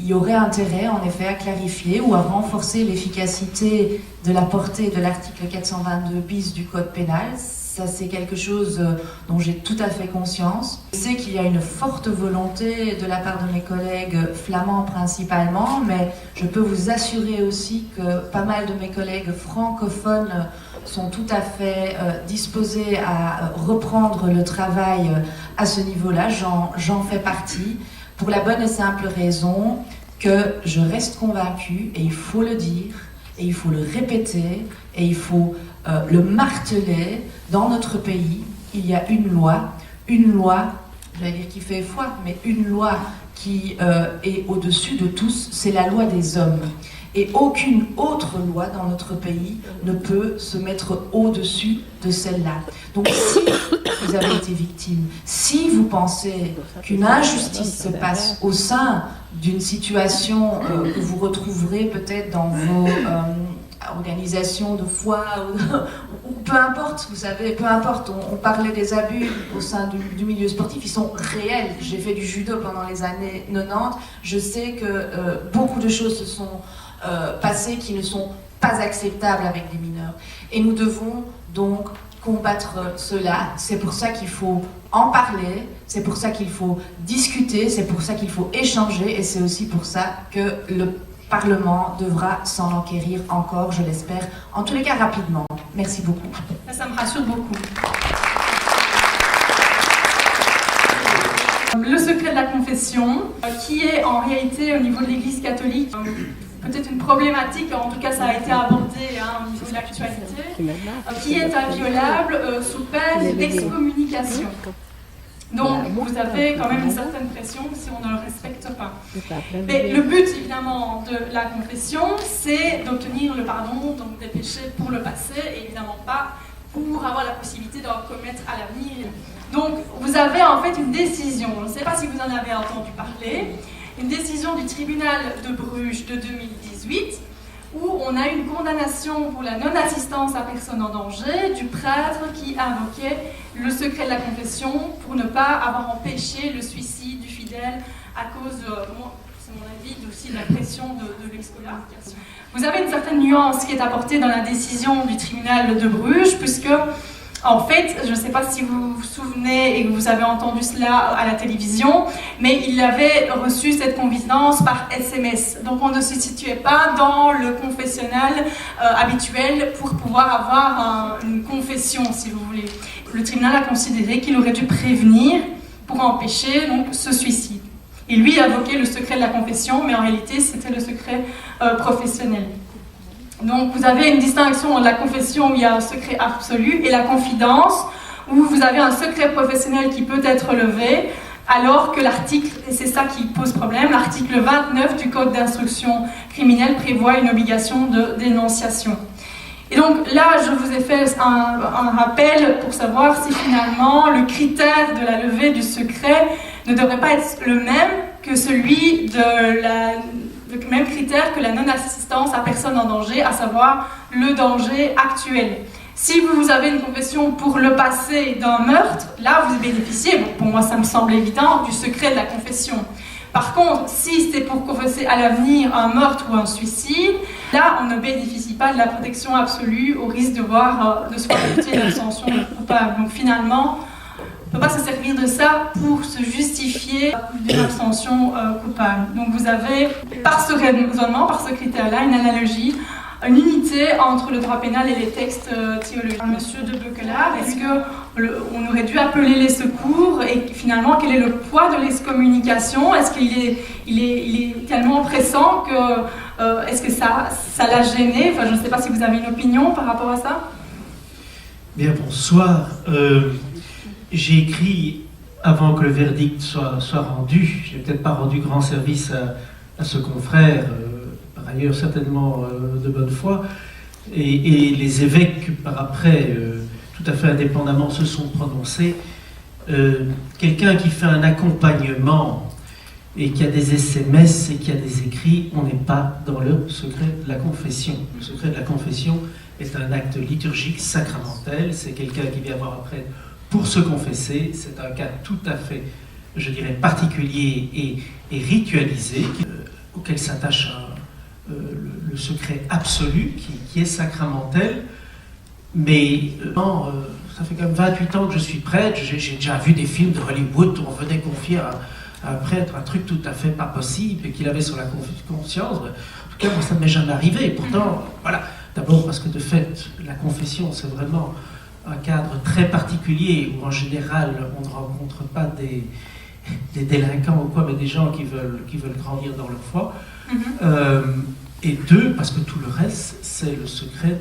y aurait intérêt en effet à clarifier ou à renforcer l'efficacité de la portée de l'article 422 bis du Code pénal. Ça, c'est quelque chose dont j'ai tout à fait conscience. Je sais qu'il y a une forte volonté de la part de mes collègues flamands principalement, mais je peux vous assurer aussi que pas mal de mes collègues francophones sont tout à fait disposés à reprendre le travail à ce niveau-là. J'en fais partie, pour la bonne et simple raison que je reste convaincue, et il faut le dire, et il faut le répéter, et il faut le marteler. Dans notre pays, il y a une loi, j'allais dire qui fait foi, mais une loi qui est au-dessus de tous, c'est la loi des hommes. Et aucune autre loi dans notre pays ne peut se mettre au-dessus de celle-là. Donc si vous avez été victime, si vous pensez qu'une injustice se passe au sein d'une situation que vous retrouverez peut-être dans vos organisations de foi, ou peu importe, vous savez, peu importe, on parlait des abus au sein du milieu sportif, ils sont réels. J'ai fait du judo pendant les années 90, je sais que beaucoup de choses se sont passées qui ne sont pas acceptables avec les mineurs. Et nous devons donc combattre cela. C'est pour ça qu'il faut en parler, c'est pour ça qu'il faut discuter, c'est pour ça qu'il faut échanger, et c'est aussi pour ça que le Parlement devra s'en enquérir encore, je l'espère, en tous les cas rapidement. Merci beaucoup. Ça me rassure beaucoup. Le secret de la confession, qui est en réalité au niveau de l'Église catholique peut-être une problématique, en tout cas ça a été abordé au niveau de l'actualité, qui est inviolable sous peine d'excommunication. Donc vous avez quand même une certaine pression si on ne le respecte pas. Mais le but évidemment de la confession, c'est d'obtenir le pardon donc des péchés pour le passé, et évidemment pas pour avoir la possibilité d'en commettre à l'avenir. Donc vous avez en fait une décision, je ne sais pas si vous en avez entendu parler, une décision du tribunal de Bruges de 2018, où on a une condamnation pour la non-assistance à personne en danger du prêtre qui invoquait le secret de la confession pour ne pas avoir empêché le suicide du fidèle à cause, c'est mon avis, aussi de la pression de l'excommunication. Vous avez une certaine nuance qui est apportée dans la décision du tribunal de Bruges, puisque en fait, je ne sais pas si vous vous souvenez et que vous avez entendu cela à la télévision, mais il avait reçu cette confidence par SMS. Donc on ne se situait pas dans le confessionnal habituel pour pouvoir avoir une confession, si vous voulez. Le tribunal a considéré qu'il aurait dû prévenir pour empêcher donc, ce suicide. Et lui invoquait le secret de la confession, mais en réalité c'était le secret professionnel. Donc vous avez une distinction entre la confession où il y a un secret absolu et la confidence où vous avez un secret professionnel qui peut être levé, alors que l'article, et c'est ça qui pose problème, l'article 29 du Code d'instruction criminelle prévoit une obligation de dénonciation. Et donc là, je vous ai fait un rappel pour savoir si finalement le critère de la levée du secret ne devrait pas être le même que celui le même critère que la non-assistance à personne en danger, à savoir le danger actuel. Si vous avez une confession pour le passé d'un meurtre, là vous bénéficiez, pour moi ça me semble évident, du secret de la confession. Par contre, si c'est pour confesser à l'avenir un meurtre ou un suicide, là on ne bénéficie pas de la protection absolue au risque de se voir imputer l'abstention coupable. Donc finalement, on ne peut pas se servir de ça pour se justifier d'une abstention coupable. Donc vous avez, par ce raisonnement, par ce critère-là, une analogie, une unité entre le droit pénal et les textes théologiques. Monsieur de Beukelard, est-ce qu'on aurait dû appeler les secours et finalement quel est le poids de l'excommunication? Est-ce qu'il est tellement pressant que est-ce que ça l'a gêné? Enfin, je ne sais pas si vous avez une opinion par rapport à ça. Bien, bonsoir. J'ai écrit avant que le verdict soit rendu. Je n'ai peut-être pas rendu grand service à ce confrère, par ailleurs certainement de bonne foi. Et les évêques, par après, tout à fait indépendamment, se sont prononcés. Quelqu'un qui fait un accompagnement et qui a des SMS et qui a des écrits, on n'est pas dans le secret de la confession. Le secret de la confession est un acte liturgique sacramentel. C'est quelqu'un qui vient voir après pour se confesser. C'est un cas tout à fait, je dirais, particulier et ritualisé, auquel s'attache le secret absolu, qui est sacramentel. Mais ça fait quand même 28 ans que je suis prêtre. J'ai déjà vu des films de Hollywood où on venait confier à un prêtre un truc tout à fait pas possible et qu'il avait sur la conscience. En tout cas, moi, ça ne m'est jamais arrivé. Pourtant, voilà. D'abord parce que de fait, la confession, c'est vraiment un cadre très particulier où en général on ne rencontre pas des délinquants ou quoi, mais des gens qui veulent grandir dans leur foi. Et 2, parce que tout le reste, c'est le secret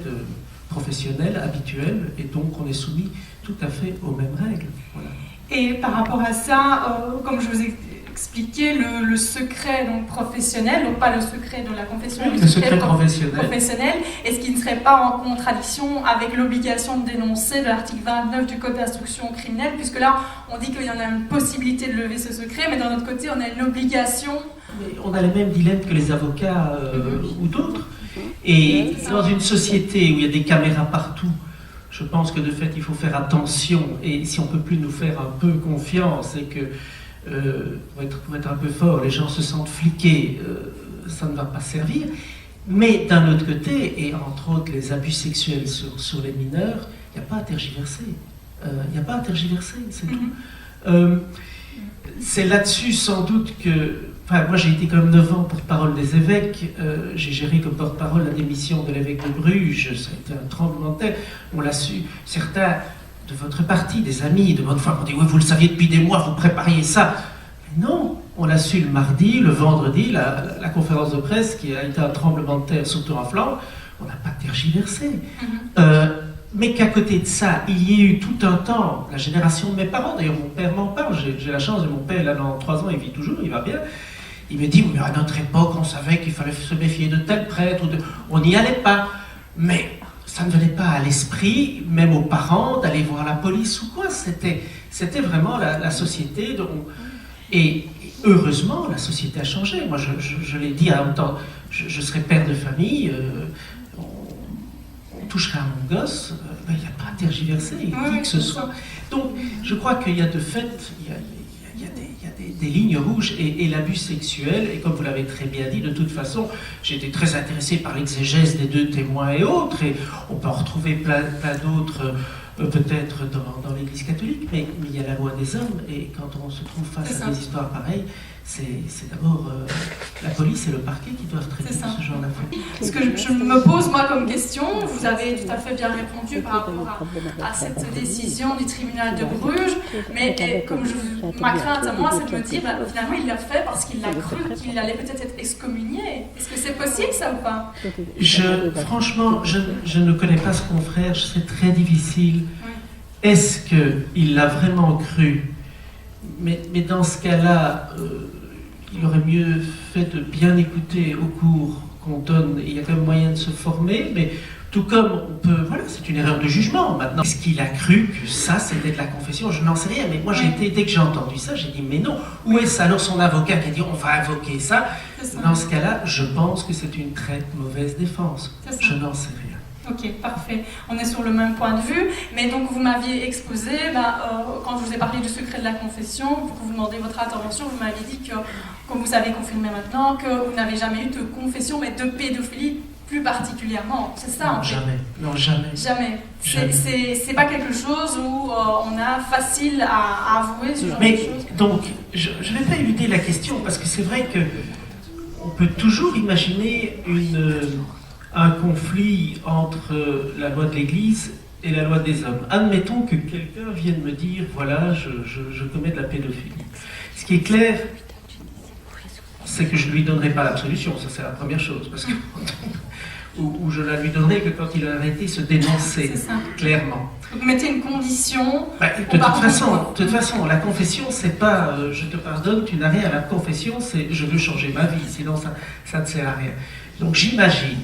professionnel, habituel, et donc on est soumis tout à fait aux mêmes règles. Voilà. Et par rapport à ça, comme je vous ai expliqué, le secret donc, professionnel, donc pas le secret de la confession, le secret professionnel, est-ce qu'il ne serait pas en contradiction avec l'obligation de dénoncer de l'article 29 du Code d'instruction criminelle, puisque là, on dit qu'il y en a une possibilité de lever ce secret, mais d'un autre côté, on a une obligation. Mais on a les mêmes dilemmes que les avocats ou d'autres. Et dans une société où il y a des caméras partout, je pense que de fait, il faut faire attention. Et si on ne peut plus nous faire un peu confiance et que, pour être un peu fort, les gens se sentent fliqués, ça ne va pas servir. Mais d'un autre côté, et entre autres les abus sexuels sur les mineurs, il n'y a pas à tergiverser. Il n'y a pas à tergiverser, c'est tout. C'est là-dessus sans doute que... Enfin, moi j'ai été quand même 9 ans porte-parole des évêques, j'ai géré comme porte-parole la démission de l'évêque de Bruges, ça a été un tremblement de terre, on l'a su, certains de votre parti, des amis de bonne foi m'ont dit oui vous le saviez depuis des mois, vous prépariez ça. Mais non, on l'a su le mardi, le vendredi, la conférence de presse qui a été un tremblement de terre surtout en Flandre, on n'a pas tergiversé. Mais qu'à côté de ça, il y ait eu tout un temps, la génération de mes parents, d'ailleurs mon père m'en parle, j'ai la chance de mon père, là dans 3 ans, il vit toujours, il va bien. Il me dit, mais à notre époque, on savait qu'il fallait se méfier de tel prêtre, on n'y allait pas. Mais ça ne venait pas à l'esprit, même aux parents, d'aller voir la police ou quoi. C'était vraiment la société. Et heureusement, la société a changé. Moi, je l'ai dit à un temps, je serai père de famille, on toucherait à mon gosse, il n'y a pas à tergiverser, qui que ce soit. Donc, je crois qu'il y a de fait, il y a des lignes rouges et l'abus sexuel, et comme vous l'avez très bien dit, de toute façon, j'étais très intéressé par l'exégèse des 2 témoins et autres, et on peut en retrouver plein d'autres peut-être dans l'Église catholique, mais il y a la loi des hommes, et quand on se trouve face à des histoires pareilles, c'est d'abord la police et le parquet qui doivent traiter ce genre d'affaires. Ce que je me pose moi comme question, vous avez tout à fait bien répondu par rapport à cette décision du tribunal de Bruges, mais comme ma crainte à moi, c'est de me dire, finalement il l'a fait parce qu'il a cru qu'il allait peut-être être excommunié. Est-ce que c'est possible ça ou pas? Franchement, je ne connais pas ce confrère, c'est très difficile. Oui. Est-ce qu'il l'a vraiment cru? Mais dans ce cas-là, il aurait mieux fait de bien écouter au cours qu'on donne. Il y a quand même moyen de se former, mais tout comme on peut... Voilà, c'est une erreur de jugement maintenant. Est-ce qu'il a cru que ça, c'était de la confession? Je n'en sais rien, mais moi, dès que j'ai entendu ça, j'ai dit, mais non. Où est-ce alors son avocat qui a dit, on va invoquer ça? Dans ce cas-là, je pense que c'est une très mauvaise défense. Je n'en sais rien. Ok, parfait. On est sur le même point de vue. Mais donc, vous m'aviez exposé, quand je vous ai parlé du secret de la confession, pour que vous demandiez votre intervention, vous m'aviez dit que, comme vous avez confirmé maintenant, que vous n'avez jamais eu de confession, mais de pédophilie plus particulièrement. C'est ça, en fait? Jamais. Non, jamais. Jamais. C'est pas quelque chose où on a facile à avouer ce genre de choses. Donc, je ne vais pas éluder la question, parce que c'est vrai que on peut toujours imaginer un conflit entre la loi de l'Église et la loi des hommes. Admettons que quelqu'un vienne me dire, voilà, je commets de la pédophilie. Ce qui est clair, c'est que je ne lui donnerai pas l'absolution, ça c'est la première chose, parce que ou je la lui donnerai que quand il a arrêté se dénoncer, clairement. Vous mettez une condition... de toute façon, la confession, c'est pas je te pardonne, tu n'as rien à la confession, c'est je veux changer ma vie, sinon ça ne sert à rien. Donc j'imagine,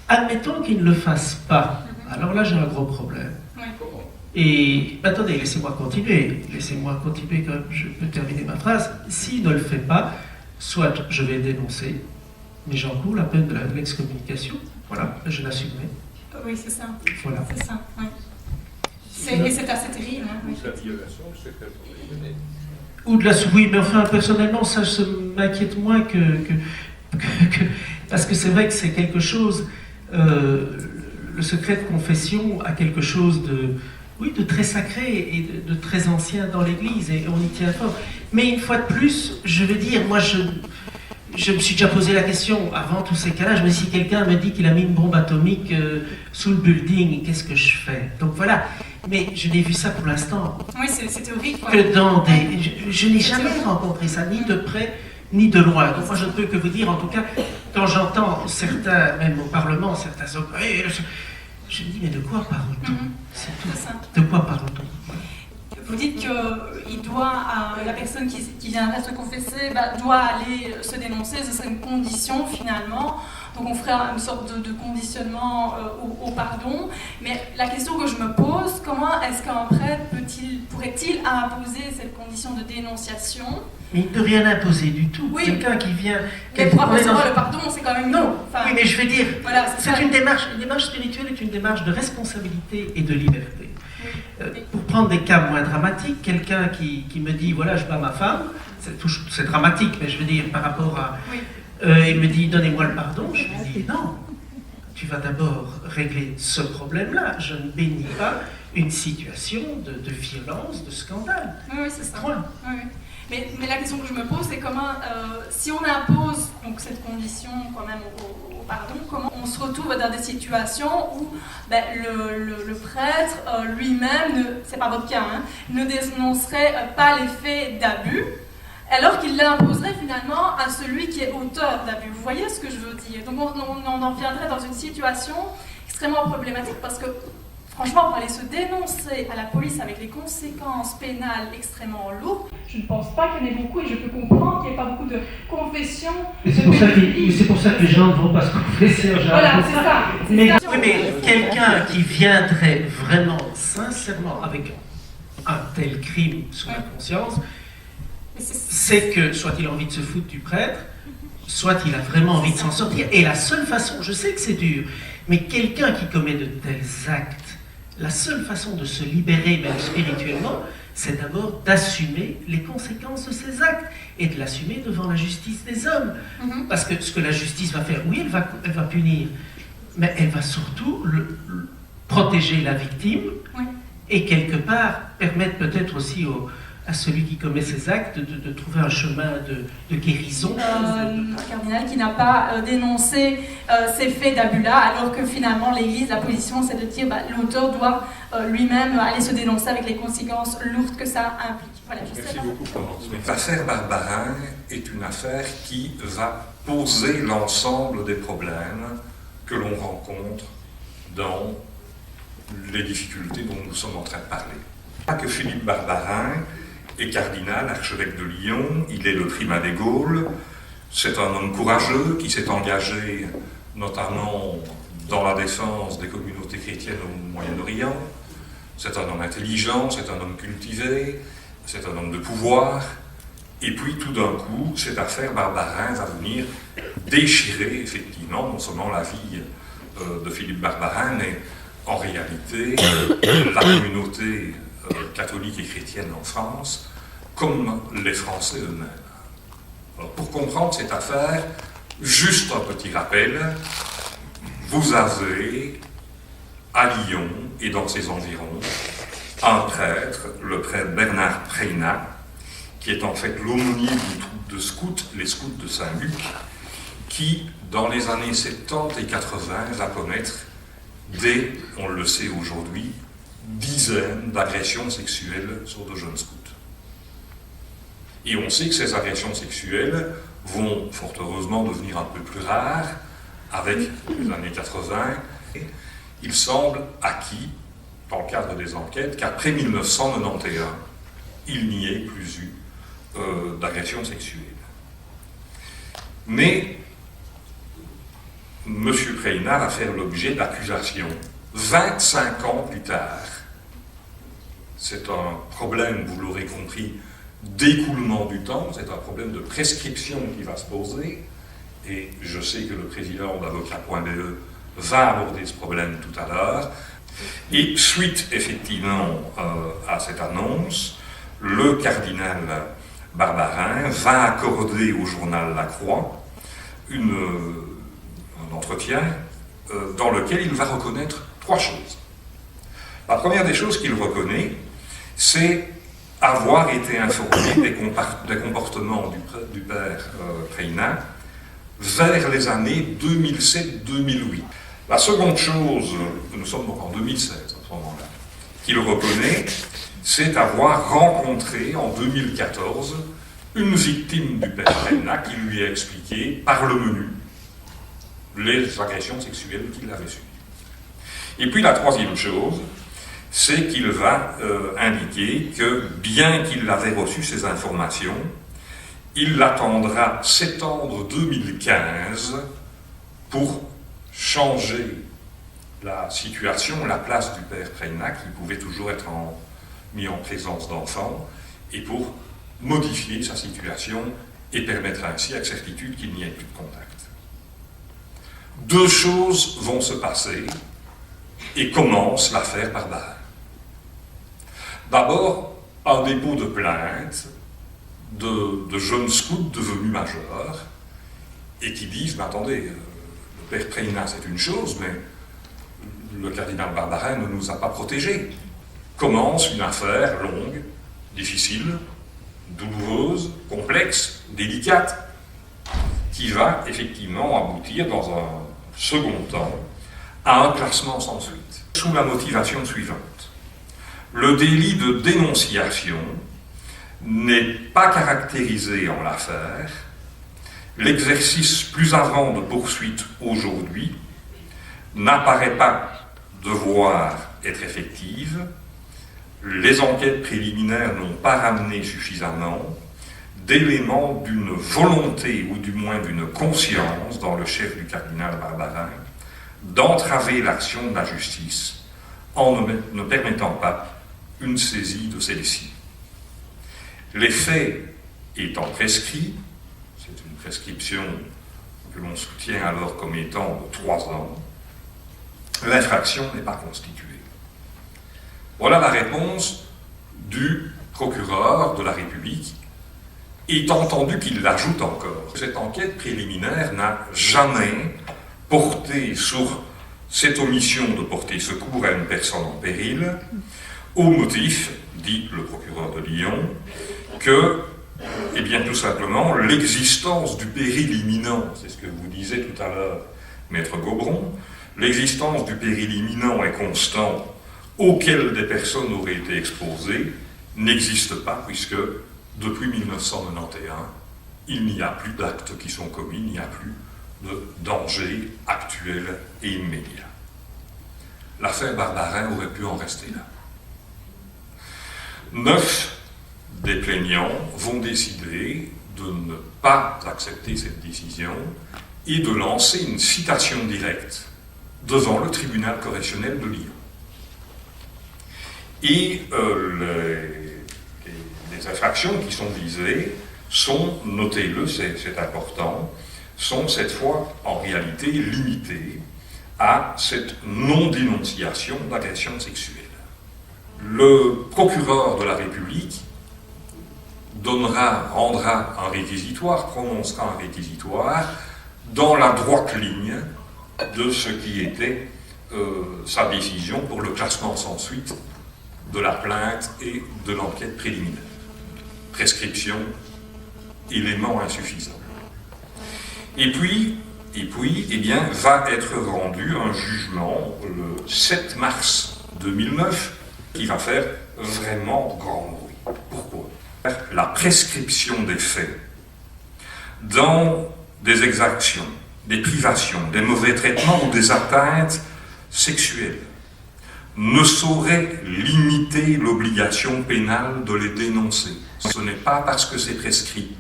admettons qu'il ne le fasse pas, alors là j'ai un gros problème. Et attendez, laissez-moi continuer quand je peux terminer ma phrase. S'il ne le fait pas, soit je vais dénoncer, mais j'encours la peine de l'excommunication. Voilà, je l'assumerai. Oui, c'est ça. Voilà. C'est ça, oui. Et c'est assez terrible. Hein, oui. La violation du secret professionnel. Ou de la... Oui, mais enfin, personnellement, ça m'inquiète moins que... Parce que c'est vrai que c'est quelque chose... le secret de confession a quelque chose de très sacré et de très ancien dans l'Église, et on y tient fort. Mais une fois de plus, je veux dire, moi je me suis déjà posé la question avant tous ces cas-là. Je me suis dit, si quelqu'un me dit qu'il a mis une bombe atomique sous le building, qu'est-ce que je fais? Donc voilà. Mais je n'ai vu ça pour l'instant. Oui, c'est théorique. Que dans je n'ai jamais rencontré ça, ni de près, ni de loin. Donc moi je ne peux que vous dire, en tout cas, quand j'entends certains, même au Parlement, certains hommes, je me dis, mais de quoi parle-t-on? C'est tout. De quoi parle-t-on? Vous dites que la personne qui viendrait se confesser doit aller se dénoncer, ce serait une condition finalement. Donc on ferait une sorte de conditionnement au pardon. Mais la question que je me pose, comment est-ce qu'un prêtre pourrait-il imposer cette condition de dénonciation? Mais il ne peut rien imposer du tout. Oui. Quelqu'un qui vient... Mais pour recevoir le pardon, c'est quand même... Non, oui, mais je veux dire, voilà, c'est une démarche spirituelle est une démarche de responsabilité et de liberté. Pour prendre des cas moins dramatiques, quelqu'un qui me dit, voilà, je bats ma femme, c'est dramatique, mais je veux dire, par rapport à... Oui. Il me dit, donnez-moi le pardon, je lui dis, non, tu vas d'abord régler ce problème-là. Je ne bénis pas une situation de violence, de scandale. Oui, c'est ça. Oui. Mais la question que je me pose, c'est comment, si on impose donc, cette condition quand même au pardon, comment on se retrouve dans des situations où le prêtre lui-même, c'est pas votre cas, ne dénoncerait pas les faits d'abus, alors qu'il l'imposerait finalement à celui qui est auteur d'abus. Vous voyez ce que je veux dire? Donc on en viendrait dans une situation extrêmement problématique parce que franchement, pour aller se dénoncer à la police avec les conséquences pénales extrêmement lourdes, je ne pense pas qu'il y en ait beaucoup et je peux comprendre qu'il n'y ait pas beaucoup de confessions. C'est pour ça que les gens ne vont pas se confesser en général. Voilà, c'est ça. Mais quelqu'un qui viendrait vraiment, sincèrement, avec un tel crime sur la conscience, c'est que soit il a envie de se foutre du prêtre, soit il a vraiment envie de s'en sortir. Et la seule façon, je sais que c'est dur, mais quelqu'un qui commet de tels actes, la seule façon de se libérer, même spirituellement, c'est d'abord d'assumer les conséquences de ces actes et de l'assumer devant la justice des hommes. Parce que ce que la justice va faire, oui, elle va punir, mais elle va surtout protéger la victime et quelque part permettre peut-être aussi à celui qui commet ces actes de trouver un chemin de guérison. Un cardinal qui n'a pas dénoncé ces faits d'abus-là, alors que finalement l'Église, la position, c'est de dire l'auteur doit lui-même aller se dénoncer avec les conséquences lourdes que ça implique. Voilà, Merci beaucoup, Florence. L'affaire Barbarin est une affaire qui va poser l'ensemble des problèmes que l'on rencontre dans les difficultés dont nous sommes en train de parler. Pas que Philippe Barbarin est cardinal, archevêque de Lyon, il est le primat des Gaules, c'est un homme courageux qui s'est engagé notamment dans la défense des communautés chrétiennes au Moyen-Orient, c'est un homme intelligent, c'est un homme cultivé, c'est un homme de pouvoir, et puis tout d'un coup, cette affaire Barbarin va venir déchirer effectivement non seulement la vie de Philippe Barbarin, mais en réalité la communauté catholique et chrétienne en France, comme les Français eux-mêmes. Alors, pour comprendre cette affaire, juste un petit rappel, vous avez à Lyon et dans ses environs un prêtre, le prêtre Bernard Preynat, qui est en fait l'aumônier d'une troupe de scouts, les scouts de Saint-Luc, qui, dans les années 70 et 80, va commettre des, on le sait aujourd'hui, dizaines d'agressions sexuelles sur de jeunes scouts. Et on sait que ces agressions sexuelles vont fort heureusement devenir un peu plus rares avec les années 80. Il semble acquis, dans le cadre des enquêtes, qu'après 1991, il n'y ait plus eu d'agressions sexuelles. Mais M. Preynat va faire l'objet d'accusations 25 ans plus tard. C'est un problème, vous l'aurez compris, d'écoulement du temps, c'est un problème de prescription qui va se poser, et je sais que le président d'Avocat.be va aborder ce problème tout à l'heure. Et suite effectivement à cette annonce, le cardinal Barbarin va accorder au journal La Croix un entretien dans lequel il va reconnaître 3 choses. La première des choses qu'il reconnaît, c'est avoir été informé des comportements du père Preynat vers les années 2007-2008. La seconde chose, nous sommes donc en 2016 à ce moment-là, qu'il reconnaît, c'est avoir rencontré en 2014 une victime du père Preynat qui lui a expliqué par le menu les agressions sexuelles qu'il avait subies. Et puis la troisième chose, c'est qu'il va indiquer que bien qu'il avait reçu ces informations, il attendra septembre 2015 pour changer la situation, la place du père Preina, qui pouvait toujours être mis en présence d'enfants, et pour modifier sa situation et permettre ainsi avec certitude qu'il n'y ait plus de contact. Deux choses vont se passer et commence l'affaire Barbarin. D'abord, un dépôt de plainte de jeunes scouts devenus majeurs et qui disent, mais attendez, le père Preina c'est une chose, mais le cardinal Barbarin ne nous a pas protégés. Commence une affaire longue, difficile, douloureuse, complexe, délicate, qui va effectivement aboutir dans un second temps à un classement sans suite, sous la motivation suivante. Le délit de dénonciation n'est pas caractérisé en l'affaire, l'exercice plus avant de poursuite aujourd'hui n'apparaît pas devoir être effective, les enquêtes préliminaires n'ont pas ramené suffisamment d'éléments d'une volonté ou du moins d'une conscience dans le chef du cardinal Barbarin d'entraver l'action de la justice en ne permettant pas une saisie de celle-ci. Les faits étant prescrits, c'est une prescription que l'on soutient alors comme étant de 3 ans, l'infraction n'est pas constituée. Voilà la réponse du procureur de la République, étant entendu qu'il l'ajoute encore. Cette enquête préliminaire n'a jamais porté sur cette omission de porter secours à une personne en péril, au motif, dit le procureur de Lyon, que, eh bien, tout simplement, l'existence du péril imminent, c'est ce que vous disiez tout à l'heure, maître Gaubron, l'existence du péril imminent et constant auquel des personnes auraient été exposées n'existe pas, puisque depuis 1991, il n'y a plus d'actes qui sont commis, il n'y a plus de danger actuel et immédiat. L'affaire Barbarin aurait pu en rester là. 9 des plaignants vont décider de ne pas accepter cette décision et de lancer une citation directe devant le tribunal correctionnel de Lyon. Et les infractions qui sont visées sont, notez-le, c'est important, sont cette fois en réalité limitées à cette non-dénonciation d'agression sexuelle. Le procureur de la République rendra un réquisitoire, prononcera un réquisitoire dans la droite ligne de ce qui était sa décision pour le classement sans suite de la plainte et de l'enquête préliminaire. Prescription, élément insuffisant. Et puis, eh bien, va être rendu un jugement le 7 mars 2009 qui va faire vraiment grand bruit. Pourquoi ? La prescription des faits dans des exactions, des privations, des mauvais traitements ou des atteintes sexuelles ne saurait limiter l'obligation pénale de les dénoncer. Ce n'est pas parce que c'est prescrit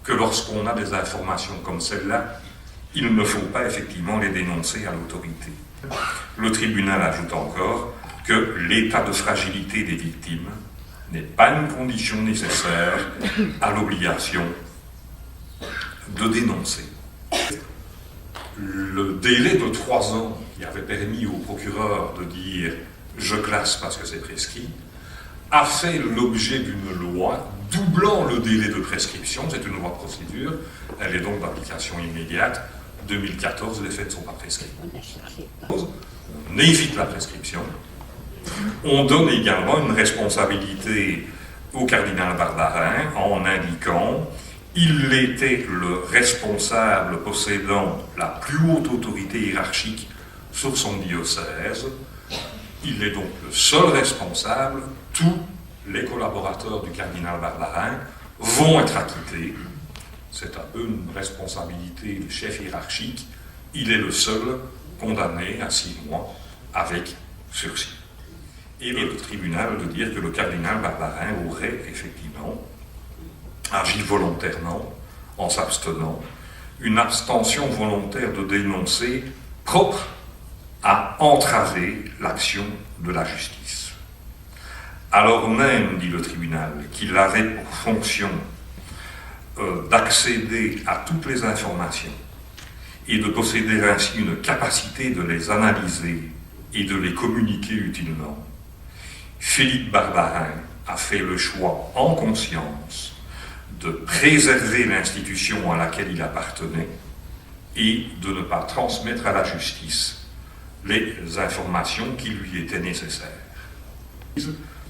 que lorsqu'on a des informations comme celle-là, il ne faut pas effectivement les dénoncer à l'autorité. Le tribunal ajoute encore que l'état de fragilité des victimes n'est pas une condition nécessaire à l'obligation de dénoncer. Le délai de 3 ans qui avait permis au procureur de dire « je classe parce que c'est prescrit » a fait l'objet d'une loi doublant le délai de prescription. C'est une loi de procédure, elle est donc d'application immédiate. 2014, les faits ne sont pas prescrits. On évite la prescription. On donne également une responsabilité au cardinal Barbarin en indiquant il était le responsable possédant la plus haute autorité hiérarchique sur son diocèse. Il est donc le seul responsable. Tous les collaborateurs du cardinal Barbarin vont être acquittés. C'est un peu une responsabilité du chef hiérarchique il est le seul condamné à 6 mois avec sursis. Et le tribunal de dire que le cardinal Barbarin aurait effectivement agi volontairement en s'abstenant, une abstention volontaire de dénoncer propre à entraver l'action de la justice. Alors même, dit le tribunal, qu'il avait pour fonction d'accéder à toutes les informations et de posséder ainsi une capacité de les analyser et de les communiquer utilement, Philippe Barbarin a fait le choix en conscience de préserver l'institution à laquelle il appartenait et de ne pas transmettre à la justice les informations qui lui étaient nécessaires.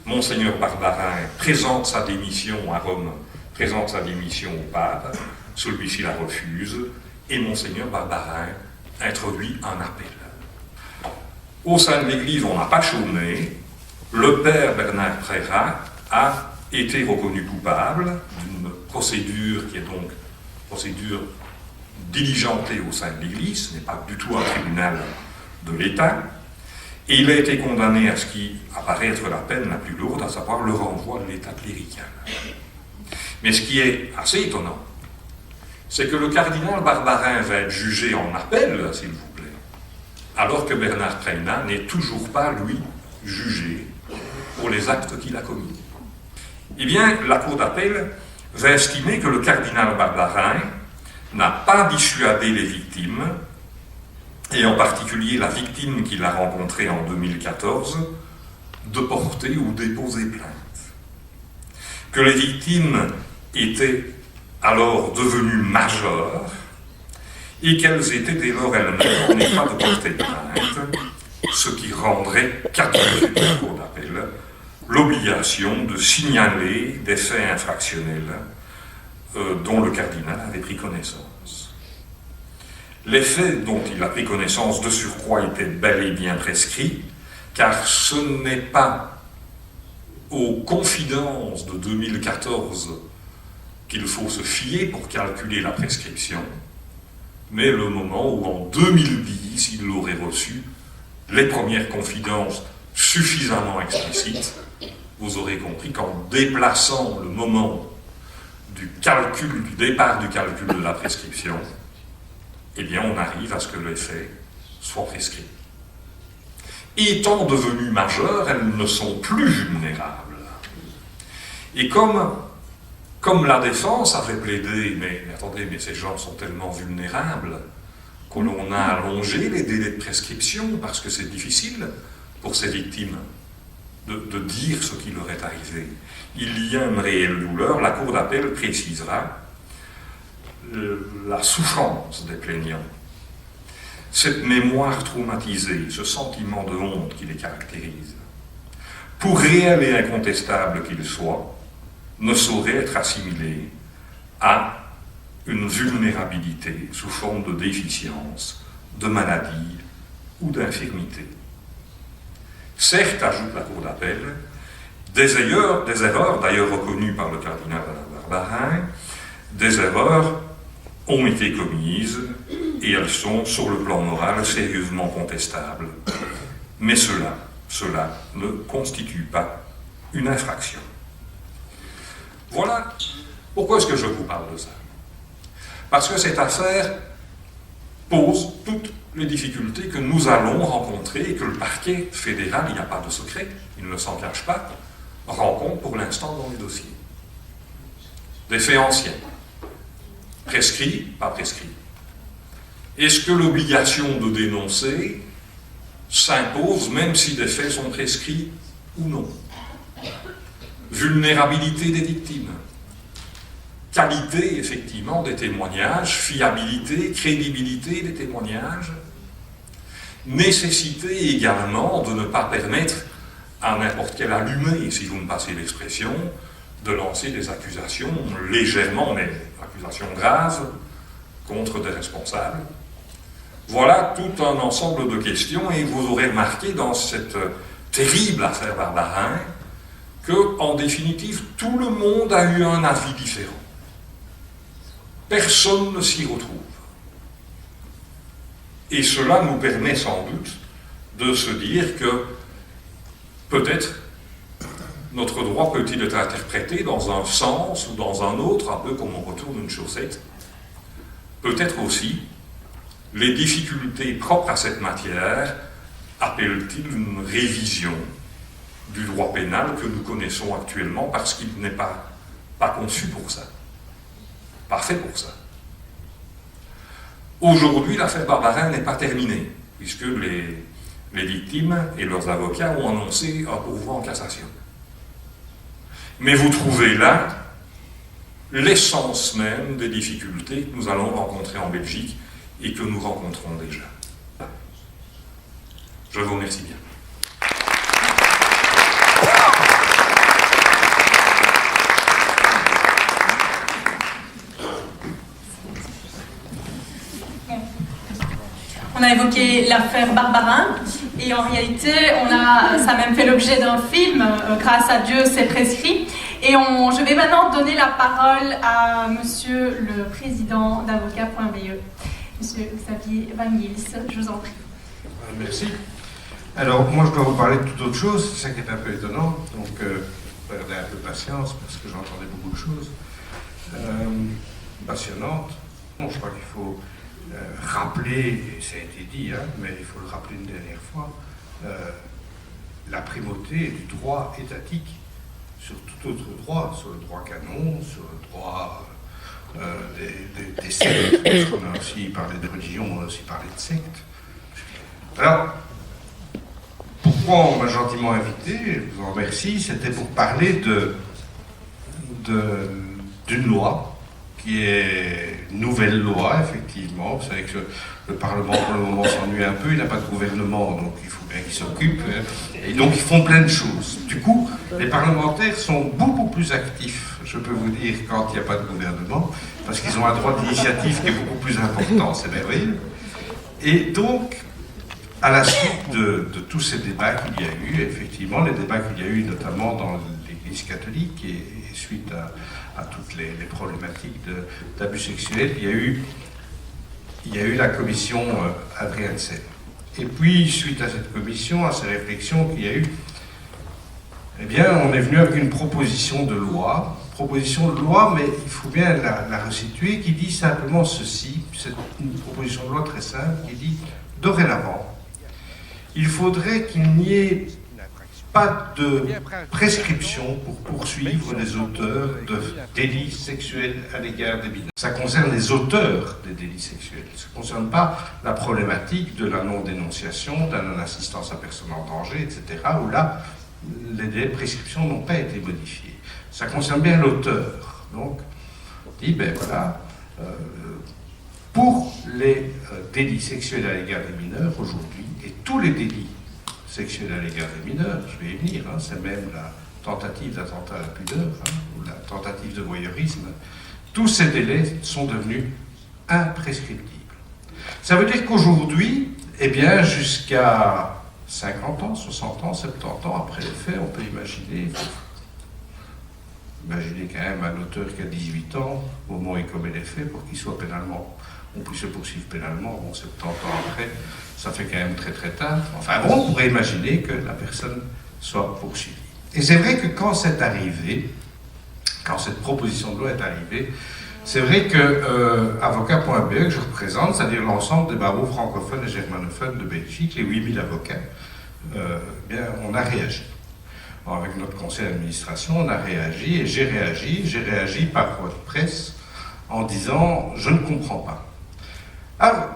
Monseigneur Barbarin présente sa démission à Rome, présente sa démission au pape, celui-ci la refuse, et Monseigneur Barbarin introduit un appel. Au sein de l'Église, on n'a pas chômé. Le père Bernard Prérat a été reconnu coupable d'une procédure qui est donc procédure diligentée au sein de l'Église, ce n'est pas du tout un tribunal de l'État, et il a été condamné à ce qui apparaît être la peine la plus lourde, à savoir le renvoi de l'État clérical. Mais ce qui est assez étonnant, c'est que le cardinal Barbarin va être jugé en appel, s'il vous plaît, alors que Bernard Prénat n'est toujours pas, lui, jugé pour les actes qu'il a commis. Eh bien, la Cour d'appel va estimer que le cardinal Barbarin n'a pas dissuadé les victimes, et en particulier la victime qu'il a rencontrée en 2014, de porter ou déposer plainte. Que les victimes étaient alors devenues majeures et qu'elles étaient dès lors elles-mêmes en état de porter plainte, ce qui rendrait, qu'attendait la Cour d'appel, l'obligation de signaler des faits infractionnels dont le cardinal avait pris connaissance. Les faits dont il a pris connaissance de surcroît étaient bel et bien prescrits, car ce n'est pas aux confidences de 2014 qu'il faut se fier pour calculer la prescription, mais le moment où en 2010 il aurait reçu les premières confidences suffisamment explicites, vous aurez compris qu'en déplaçant le moment du calcul, du départ du calcul de la prescription, eh bien on arrive à ce que les faits soient prescrits. Étant devenues majeures, elles ne sont plus vulnérables. Et comme la défense avait plaidé, mais attendez, mais ces gens sont tellement vulnérables que l'on a allongé les délais de prescription parce que c'est difficile pour ces victimes de dire ce qui leur est arrivé. Il y a une réelle douleur, la Cour d'appel précisera la souffrance des plaignants. Cette mémoire traumatisée, ce sentiment de honte qui les caractérise, pour réel et incontestable qu'il soit, ne saurait être assimilé à une vulnérabilité sous forme de déficience, de maladie ou d'infirmité. Certes, ajoute la Cour d'appel, des erreurs d'ailleurs reconnues par le cardinal Barbarin, des erreurs ont été commises et elles sont, sur le plan moral, sérieusement contestables. Mais cela ne constitue pas une infraction. Voilà pourquoi est-ce que je vous parle de ça. Parce que cette affaire pose toutes les difficultés que nous allons rencontrer et que le parquet fédéral, il n'y a pas de secret, il ne s'en cache pas, rencontre pour l'instant dans les dossiers. Des faits anciens, prescrits, pas prescrits. Est-ce que l'obligation de dénoncer s'impose même si des faits sont prescrits ou non? Vulnérabilité des victimes, qualité effectivement des témoignages, fiabilité, crédibilité des témoignages, nécessité également de ne pas permettre à n'importe quel allumé, si vous me passez l'expression, de lancer des accusations légèrement, mais accusations graves, contre des responsables. Voilà tout un ensemble de questions et vous aurez remarqué dans cette terrible affaire Barbarin que, en définitive, tout le monde a eu un avis différent. Personne ne s'y retrouve. Et cela nous permet sans doute de se dire que peut-être notre droit peut-il être interprété dans un sens ou dans un autre, un peu comme on retourne une chaussette. Peut-être aussi les difficultés propres à cette matière appellent-ils une révision du droit pénal que nous connaissons actuellement parce qu'il n'est pas conçu pour ça, pas fait pour ça. Aujourd'hui, l'affaire Barbarin n'est pas terminée, puisque les victimes et leurs avocats ont annoncé un pourvoi en cassation. Mais vous trouvez là l'essence même des difficultés que nous allons rencontrer en Belgique et que nous rencontrons déjà. Je vous remercie bien. On a évoqué l'affaire Barbarin et en réalité, ça a même fait l'objet d'un film, Grâce à Dieu, c'est prescrit. Et je vais maintenant donner la parole à Monsieur le Président d'Avocat.be, Monsieur Xavier Van Gils, je vous en prie. Merci. Alors, moi, je dois vous parler de toute autre chose, c'est ça qui est un peu étonnant, donc perdez un peu de patience parce que j'entendais beaucoup de choses passionnantes. Bon, je crois qu'il faut rappeler, et ça a été dit, mais il faut le rappeler une dernière fois, la primauté du droit étatique sur tout autre droit, sur le droit canon, sur le droit des sectes, parce qu'on a aussi parlé de religion, on a aussi parlé de sectes. Alors, pourquoi on m'a gentiment invité, je vous en remercie, c'était pour parler d'une loi qui est une nouvelle loi, effectivement. Vous savez que le Parlement, pour le moment, s'ennuie un peu, il n'a pas de gouvernement, donc il faut bien qu'il s'occupe, et donc ils font plein de choses. Du coup, les parlementaires sont beaucoup plus actifs, je peux vous dire, quand il n'y a pas de gouvernement, parce qu'ils ont un droit d'initiative qui est beaucoup plus important, c'est merveilleux. Et donc, à la suite de tous ces débats qu'il y a eu, effectivement, les débats qu'il y a eu notamment dans l'Église catholique et suite à toutes les problématiques d'abus sexuels, il y a eu la commission Adriaensen. Et puis, suite à cette commission, à ces réflexions qu'il y a eu, eh bien, on est venu avec une proposition de loi, mais il faut bien la resituer, qui dit simplement ceci, c'est une proposition de loi très simple, qui dit, dorénavant, il faudrait qu'il n'y ait pas de prescription pour poursuivre les auteurs de délits sexuels à l'égard des mineurs. Ça concerne les auteurs des délits sexuels. Ça ne concerne pas la problématique de la non-dénonciation, de la non-assistance à personne en danger, etc., où là, les délais de prescription n'ont pas été modifiés. Ça concerne bien l'auteur. Donc, on dit, ben voilà, pour les délits sexuels à l'égard des mineurs aujourd'hui, et tous les délits sexuels à l'égard des mineurs, je vais y venir, c'est même la tentative d'attentat à la pudeur, ou la tentative de voyeurisme, tous ces délais sont devenus imprescriptibles. Ça veut dire qu'aujourd'hui, eh bien, jusqu'à 50 ans, 60 ans, 70 ans après les faits, on peut imaginer quand même un auteur qui a 18 ans, au moment où il commet les faits, pour qu'il soit pénalement, on puisse se poursuivre pénalement, 70 ans après, ça fait quand même très très tard. Enfin bon, on pourrait imaginer que la personne soit poursuivie. Et c'est vrai que quand c'est arrivé, quand cette proposition de loi est arrivée, c'est vrai que Avocat.be, que je représente, c'est-à-dire l'ensemble des barreaux francophones et germanophones de Belgique, les 8000 avocats, bien, on a réagi. Alors, avec notre conseil d'administration, on a réagi, et j'ai réagi par voie de presse en disant « je ne comprends pas ». Alors,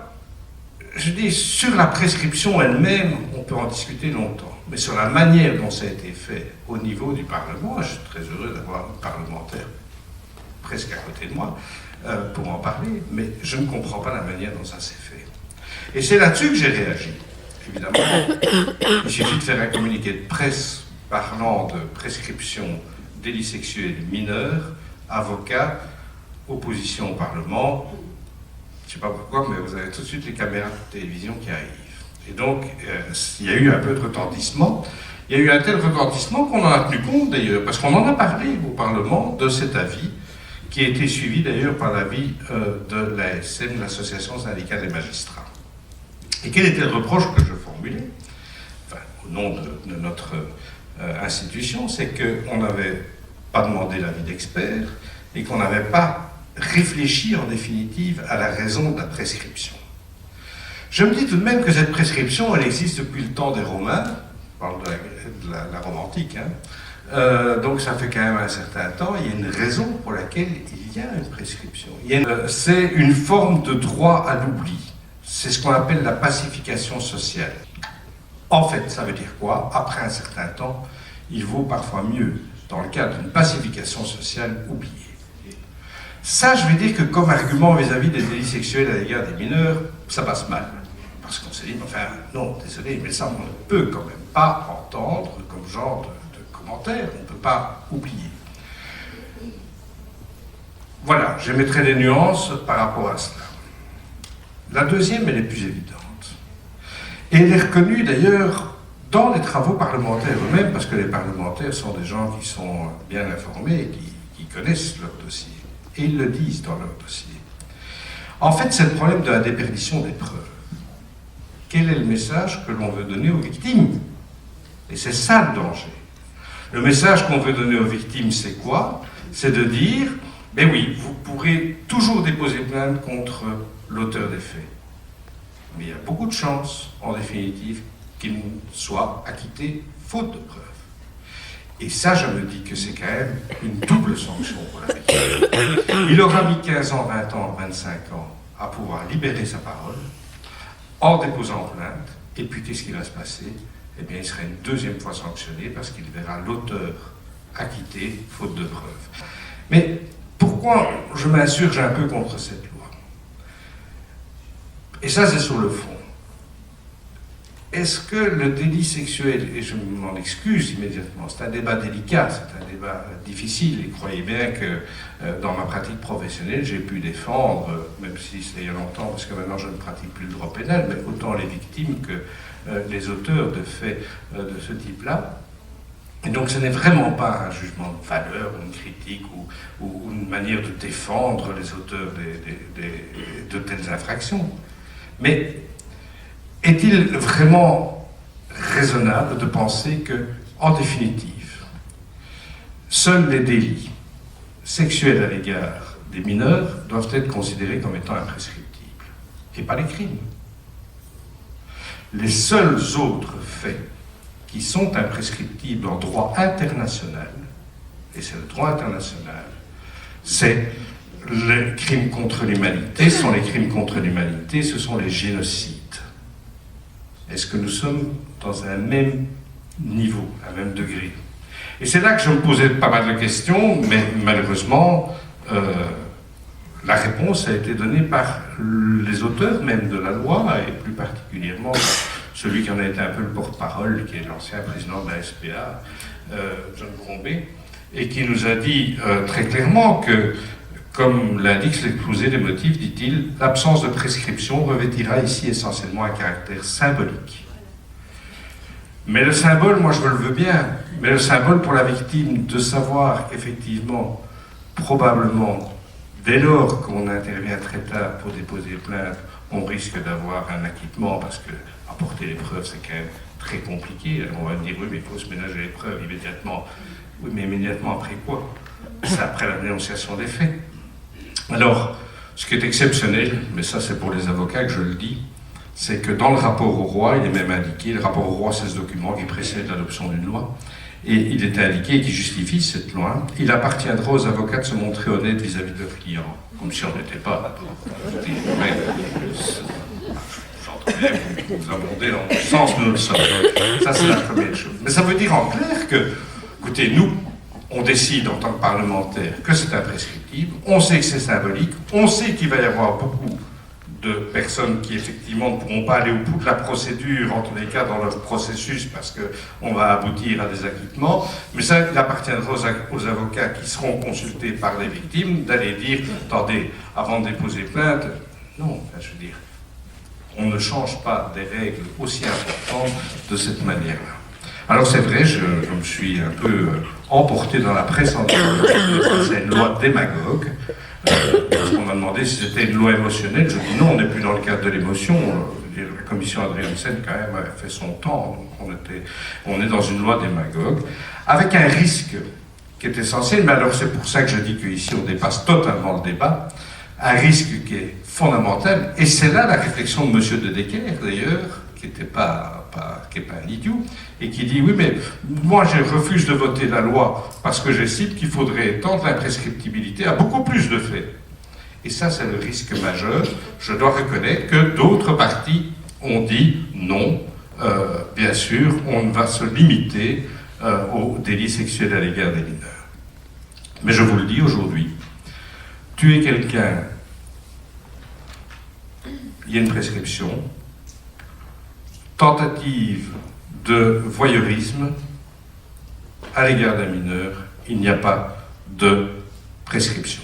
je dis, sur la prescription elle-même, on peut en discuter longtemps, mais sur la manière dont ça a été fait au niveau du Parlement, je suis très heureux d'avoir un parlementaire presque à côté de moi pour en parler, mais je ne comprends pas la manière dont ça s'est fait. Et c'est là-dessus que j'ai réagi. Évidemment, il suffit de faire un communiqué de presse parlant de prescription délits sexuels mineurs, avocats, opposition au Parlement. Je ne sais pas pourquoi, mais vous avez tout de suite les caméras de télévision qui arrivent. Et donc, il y a eu un peu de retentissement. Il y a eu un tel retentissement qu'on en a tenu compte d'ailleurs, parce qu'on en a parlé au Parlement de cet avis, qui a été suivi d'ailleurs par l'avis de l'ASM, l'Association syndicale des magistrats. Et quel était le reproche que je formulais, enfin, au nom de notre institution, c'est qu'on n'avait pas demandé l'avis d'experts et qu'on n'avait pas réfléchi en définitive à la raison de la prescription. Je me dis tout de même que cette prescription, elle existe depuis le temps des Romains, je parle de la Rome antique, hein. Donc ça fait quand même un certain temps, il y a une raison pour laquelle il y a une prescription. C'est une forme de droit à l'oubli, c'est ce qu'on appelle la pacification sociale. En fait, ça veut dire quoi? Après un certain temps, il vaut parfois mieux, dans le cadre d'une pacification sociale, oublier. Ça, je vais dire que comme argument vis-à-vis des délits sexuels à l'égard des mineurs, ça passe mal. Parce qu'on s'est dit, enfin, non, désolé, mais ça, on ne peut quand même pas entendre comme genre de commentaire, on ne peut pas oublier. Voilà, j'émettrai des nuances par rapport à cela. La deuxième, elle est plus évidente. Et elle est reconnue d'ailleurs dans les travaux parlementaires eux-mêmes, parce que les parlementaires sont des gens qui sont bien informés et qui connaissent leur dossier. Et ils le disent dans leur dossier. En fait, c'est le problème de la déperdition des preuves. Quel est le message que l'on veut donner aux victimes? Et c'est ça le danger. Le message qu'on veut donner aux victimes, c'est quoi? C'est de dire, ben oui, vous pourrez toujours déposer plainte contre l'auteur des faits. Mais il y a beaucoup de chances, en définitive, qu'il soit acquitté faute de preuves. Et ça, je me dis que c'est quand même une double sanction pour la victime. Il aura mis 15 ans, 20 ans, 25 ans à pouvoir libérer sa parole en déposant plainte. Et puis, qu'est-ce qui va se passer? Eh bien, il sera une deuxième fois sanctionné parce qu'il verra l'auteur acquitté faute de preuves. Mais pourquoi je m'insurge un peu contre cette loi? Et ça, c'est sur le fond. Est-ce que le délit sexuel, et je m'en excuse immédiatement, c'est un débat délicat, c'est un débat difficile, et croyez bien que dans ma pratique professionnelle, j'ai pu défendre, même si c'était il y a longtemps, parce que maintenant je ne pratique plus le droit pénal, mais autant les victimes que les auteurs de faits de ce type-là. Et donc ce n'est vraiment pas un jugement de valeur, une critique ou une manière de défendre les auteurs de telles infractions. Mais est-il vraiment raisonnable de penser que, en définitive, seuls les délits sexuels à l'égard des mineurs doivent être considérés comme étant imprescriptibles, et pas les crimes? Les seuls autres faits qui sont imprescriptibles en droit international, et c'est le droit international, c'est les crimes contre l'humanité, ce sont les crimes contre l'humanité, ce sont les génocides. Est-ce que nous sommes dans un même niveau, un même degré? Et c'est là que je me posais pas mal de questions, mais malheureusement, la réponse a été donnée par les auteurs même de la loi, et plus particulièrement celui qui en a été un peu le porte-parole, qui est l'ancien président de la SPA, John Brombé, et qui nous a dit très clairement que, comme l'indique l'exposé des motifs, dit-il, l'absence de prescription revêtira ici essentiellement un caractère symbolique. Mais le symbole, moi je le veux bien, mais le symbole pour la victime de savoir qu'effectivement, probablement, dès lors qu'on intervient très tard pour déposer plainte, on risque d'avoir un acquittement parce que apporter les preuves c'est quand même très compliqué. Alors on va me dire oui mais il faut se ménager les preuves immédiatement. Oui mais immédiatement après quoi? C'est après la dénonciation des faits. Alors, ce qui est exceptionnel, mais ça c'est pour les avocats que je le dis, c'est que dans le rapport au roi, il est même indiqué, le rapport au roi c'est ce document qui précède l'adoption d'une loi, et il est indiqué, qui justifie cette loi, il appartiendra aux avocats de se montrer honnêtes vis-à-vis de leurs clients, comme si on n'était pas. J'entends bien que vous abondez dans le sens où nous le sommes. Ça c'est la première chose. Mais ça veut dire en clair que, écoutez, nous, on décide en tant que parlementaire que c'est imprescriptible, on sait que c'est symbolique, on sait qu'il va y avoir beaucoup de personnes qui effectivement ne pourront pas aller au bout de la procédure, en tous les cas dans leur processus, parce qu'on va aboutir à des acquittements, mais ça, il appartiendra aux avocats qui seront consultés par les victimes d'aller dire, attendez, avant de déposer plainte, non, enfin, je veux dire, on ne change pas des règles aussi importantes de cette manière-là. Alors c'est vrai, je me suis un peu emporté dans la presse en disant que c'est une loi démagogue. On m'a demandé si c'était une loi émotionnelle. Je dis non, on n'est plus dans le cadre de l'émotion. dire, la commission Andréansen quand même a fait son temps, donc on est dans une loi démagogue, avec un risque qui est essentiel, mais alors c'est pour ça que je dis qu'ici on dépasse totalement le débat, un risque qui est fondamental, et c'est là la réflexion de M. De Decker d'ailleurs, qui n'est pas un idiot, et qui dit, oui, mais moi je refuse de voter la loi parce que j'estime qu'il faudrait étendre l'imprescriptibilité à beaucoup plus de faits. Et ça, c'est le risque majeur. Je dois reconnaître que d'autres partis ont dit non, bien sûr, on va se limiter aux délits sexuels à l'égard des mineurs. Mais je vous le dis aujourd'hui, tuer quelqu'un, il y a une prescription. Tentative de voyeurisme à l'égard d'un mineur, il n'y a pas de prescription.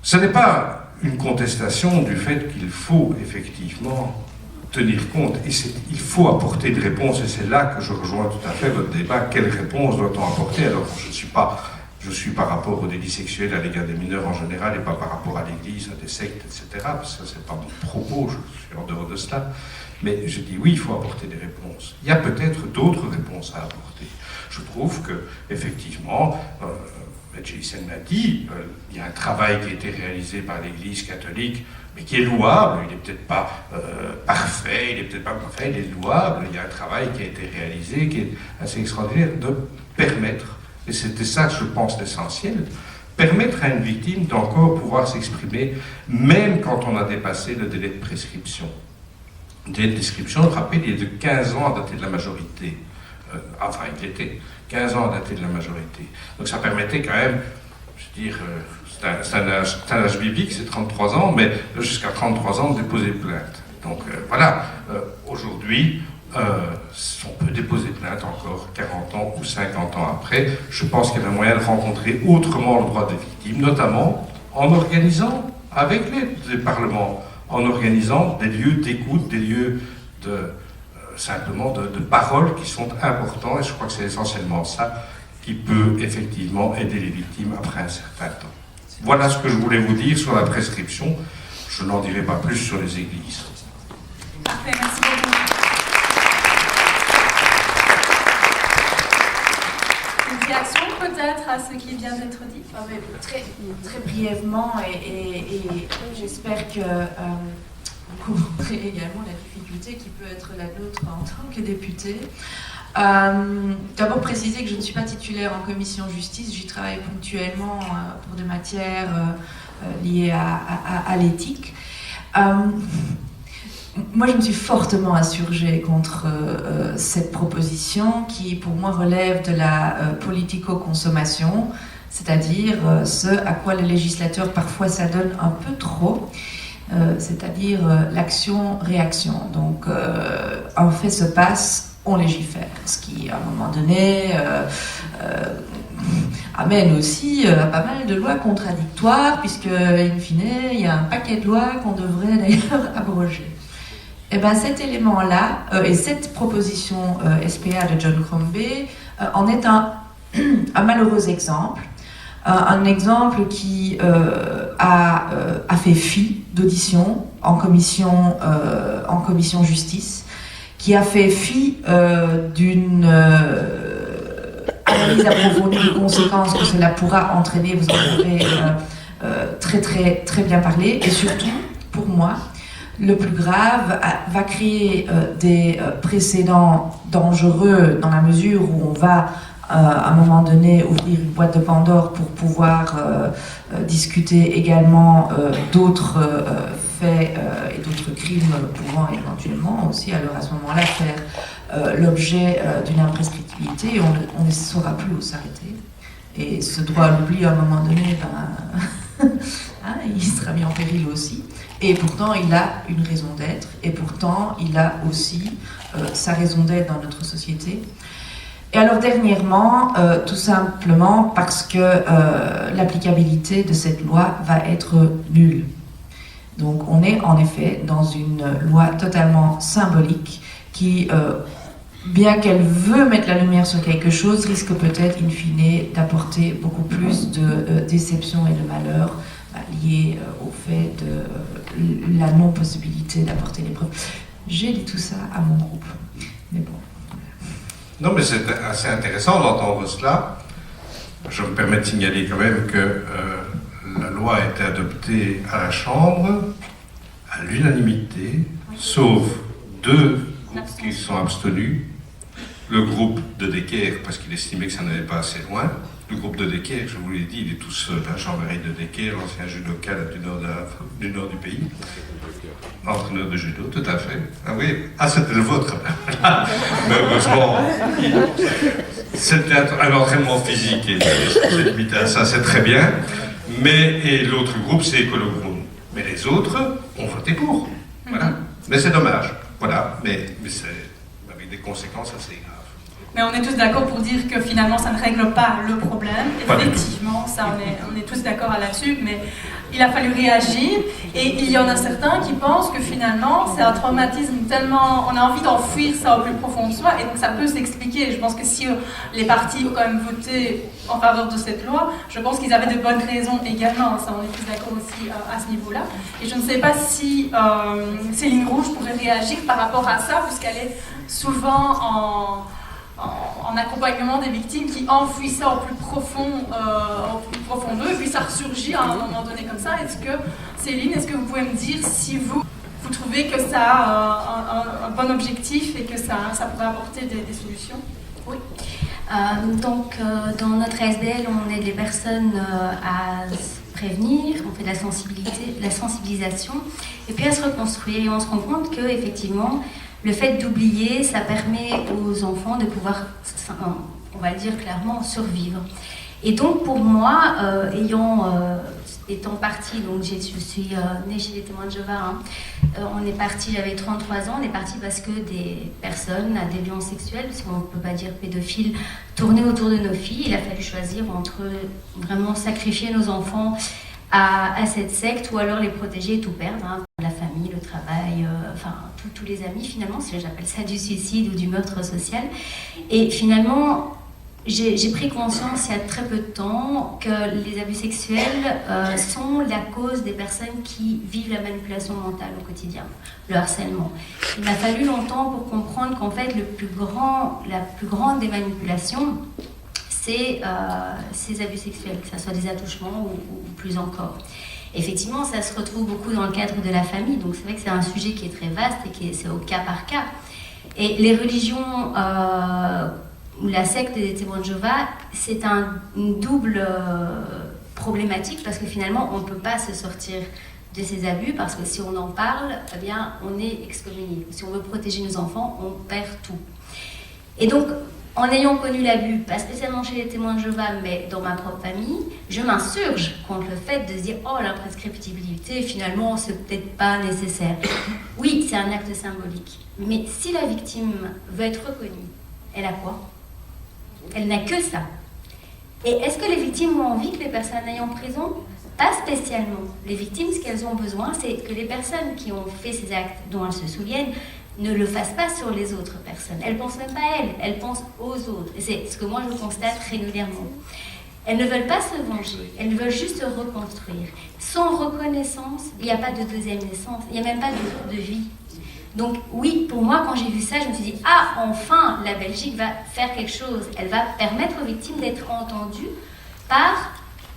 Ce n'est pas une contestation du fait qu'il faut effectivement tenir compte, et il faut apporter des réponses, et c'est là que je rejoins tout à fait votre débat. Quelles réponses doit-on apporter? Alors, je suis par rapport aux délits sexuels à l'égard des mineurs en général, et pas par rapport à l'Église, à des sectes, etc., parce que ça, c'est pas mon propos, je suis en dehors de cela. Mais je dis oui, il faut apporter des réponses. Il y a peut-être d'autres réponses à apporter. Je trouve que, effectivement, Jason l'a dit, il y a un travail qui a été réalisé par l'Église catholique, mais qui est louable. Il n'est peut-être pas parfait, il n'est peut-être pas parfait, il est louable. Il y a un travail qui a été réalisé, qui est assez extraordinaire, de permettre, et c'était ça, je pense, l'essentiel, permettre à une victime d'encore pouvoir s'exprimer, même quand on a dépassé le délai de prescription. Le délai de prescription, je rappelle, il est de 15 ans à dater de la majorité. Enfin, il était 15 ans à dater de la majorité. Donc ça permettait quand même, je veux dire, c'est un âge biblique, c'est 33 ans, mais jusqu'à 33 ans de déposer plainte. Donc voilà, aujourd'hui, on peut déposer plainte encore 40 ans ou 50 ans après. Je pense qu'il y a moyen de rencontrer autrement le droit des victimes, notamment en organisant, avec l'aide des parlements, en organisant des lieux d'écoute, des lieux simplement de parole qui sont importants, et je crois que c'est essentiellement ça qui peut effectivement aider les victimes après un certain temps. Voilà ce que je voulais vous dire sur la prescription. Je n'en dirai pas plus sur les églises. Parfait, merci beaucoup. Une réaction peut-être à ce qui vient d'être dit? Très, très brièvement, et j'espère que vous comprendrez également la difficulté qui peut être la nôtre en tant que député. D'abord préciser que je ne suis pas titulaire en commission justice, j'y travaille ponctuellement pour des matières liées à l'éthique. Moi, je me suis fortement insurgée contre cette proposition qui, pour moi, relève de la politico-consommation, c'est-à-dire ce à quoi le législateur parfois s'adonne un peu trop, c'est-à-dire l'action-réaction. Donc, un fait se passe, on légifère, ce qui, à un moment donné, amène aussi pas mal de lois contradictoires, puisque, in fine, il y a un paquet de lois qu'on devrait d'ailleurs abroger. Et bien cet élément-là, et cette proposition SPA de John Crombie en est un malheureux exemple. Un exemple qui a fait fi d'audition en commission justice, qui a fait fi d'une analyse approfondie des conséquences que cela pourra entraîner, vous en avez très très très bien parlé, et surtout, pour moi, le plus grave, va créer des précédents dangereux dans la mesure où on va à un moment donné ouvrir une boîte de Pandore pour pouvoir discuter également d'autres faits et d'autres crimes pouvant éventuellement aussi alors à ce moment-là faire l'objet d'une imprescriptibilité, et on ne saura plus où s'arrêter. Et ce droit à l'oubli, à un moment donné, il sera mis en péril aussi. Et pourtant, il a une raison d'être, et pourtant, il a aussi sa raison d'être dans notre société. Et alors, dernièrement, tout simplement parce que l'applicabilité de cette loi va être nulle. Donc, on est en effet dans une loi totalement symbolique qui, bien qu'elle veut mettre la lumière sur quelque chose, risque peut-être, in fine, d'apporter beaucoup plus de déception et de malheur liées au fait de la non-possibilité d'apporter les preuves. J'ai dit tout ça à mon groupe. Mais bon. Non, mais c'est assez intéressant d'entendre cela. Je me permets de signaler quand même que la loi a été adoptée à la Chambre à l'unanimité, sauf 2 groupes qui sont abstenus. Le groupe de Decker, parce qu'il estimait que ça n'allait pas assez loin. Le groupe de Decker, je vous l'ai dit, il est tout seul, Jean-Marie de Decker, l'ancien judoka du nord du pays. Entraîneur de judo, tout à fait. Ah oui, c'était le vôtre. Mais heureusement, c'était un entraînement physique et c'est limité à ça, c'est très bien. Et l'autre groupe, c'est Écolo Groen. Mais les autres ont voté pour. Voilà. Mais c'est dommage. Voilà. Mais c'est avec des conséquences assez graves. Mais on est tous d'accord pour dire que finalement ça ne règle pas le problème. Effectivement, ça on est tous d'accord là-dessus, mais il a fallu réagir. Et il y en a certains qui pensent que finalement c'est un traumatisme tellement... On a envie d'enfuir ça au plus profond de soi, et donc ça peut s'expliquer. Je pense que si les partis ont quand même voté en faveur de cette loi, je pense qu'ils avaient de bonnes raisons également. Ça, on est tous d'accord aussi à ce niveau-là. Et je ne sais pas si Céline Rouge pourrait réagir par rapport à ça, puisqu'elle est souvent en accompagnement des victimes qui enfouissent ça au plus profond d'eux, et puis ça ressurgit à un moment donné comme ça. Céline, est-ce que vous pouvez me dire si vous trouvez que ça a un bon objectif et que ça pourrait apporter des solutions? Oui. Dans notre ASBL, on aide les personnes à se prévenir, on fait de la sensibilisation, et puis à se reconstruire. Et on se rend compte que effectivement, le fait d'oublier, ça permet aux enfants de pouvoir, on va le dire clairement, survivre. Et donc pour moi, étant partie, donc je suis née chez les Témoins de Jéhovah, on est parti, j'avais 33 ans, on est parti parce que des personnes à déviance sexuelle, parce qu'on ne peut pas dire pédophiles, tournaient autour de nos filles. Il a fallu choisir entre vraiment sacrifier nos enfants à cette secte ou alors les protéger et tout perdre, la famille, le travail, tous les amis finalement, j'appelle ça du suicide ou du meurtre social. Et finalement, j'ai pris conscience il y a très peu de temps que les abus sexuels sont la cause des personnes qui vivent la manipulation mentale au quotidien, le harcèlement. Il m'a fallu longtemps pour comprendre qu'en fait la plus grande des manipulations, c'est ces abus sexuels, que ce soit des attouchements ou plus encore. Effectivement, ça se retrouve beaucoup dans le cadre de la famille, donc c'est vrai que c'est un sujet qui est très vaste et c'est au cas par cas. Et les religions ou la secte des Témoins de Jéhovah, c'est une double problématique, parce que finalement, on ne peut pas se sortir de ces abus, parce que si on en parle, eh bien, on est excommunié. Si on veut protéger nos enfants, on perd tout. Et donc, en ayant connu l'abus, pas spécialement chez les Témoins de Jéhovah, mais dans ma propre famille, je m'insurge contre le fait de se dire « Oh, l'imprescriptibilité, finalement, c'est peut-être pas nécessaire. » Oui, c'est un acte symbolique. Mais si la victime veut être reconnue, elle a quoi? Elle n'a que ça. Et est-ce que les victimes ont envie que les personnes aillent en prison? Pas spécialement. Les victimes, ce qu'elles ont besoin, c'est que les personnes qui ont fait ces actes dont elles se souviennent ne le fassent pas sur les autres personnes. Elles ne pensent même pas à elles, elles pensent aux autres. Et c'est ce que moi je constate régulièrement. Elles ne veulent pas se venger, elles veulent juste se reconstruire. Sans reconnaissance, il n'y a pas de deuxième naissance, il n'y a même pas de vie. Donc oui, pour moi, quand j'ai vu ça, je me suis dit « Ah, enfin, la Belgique va faire quelque chose. Elle va permettre aux victimes d'être entendues par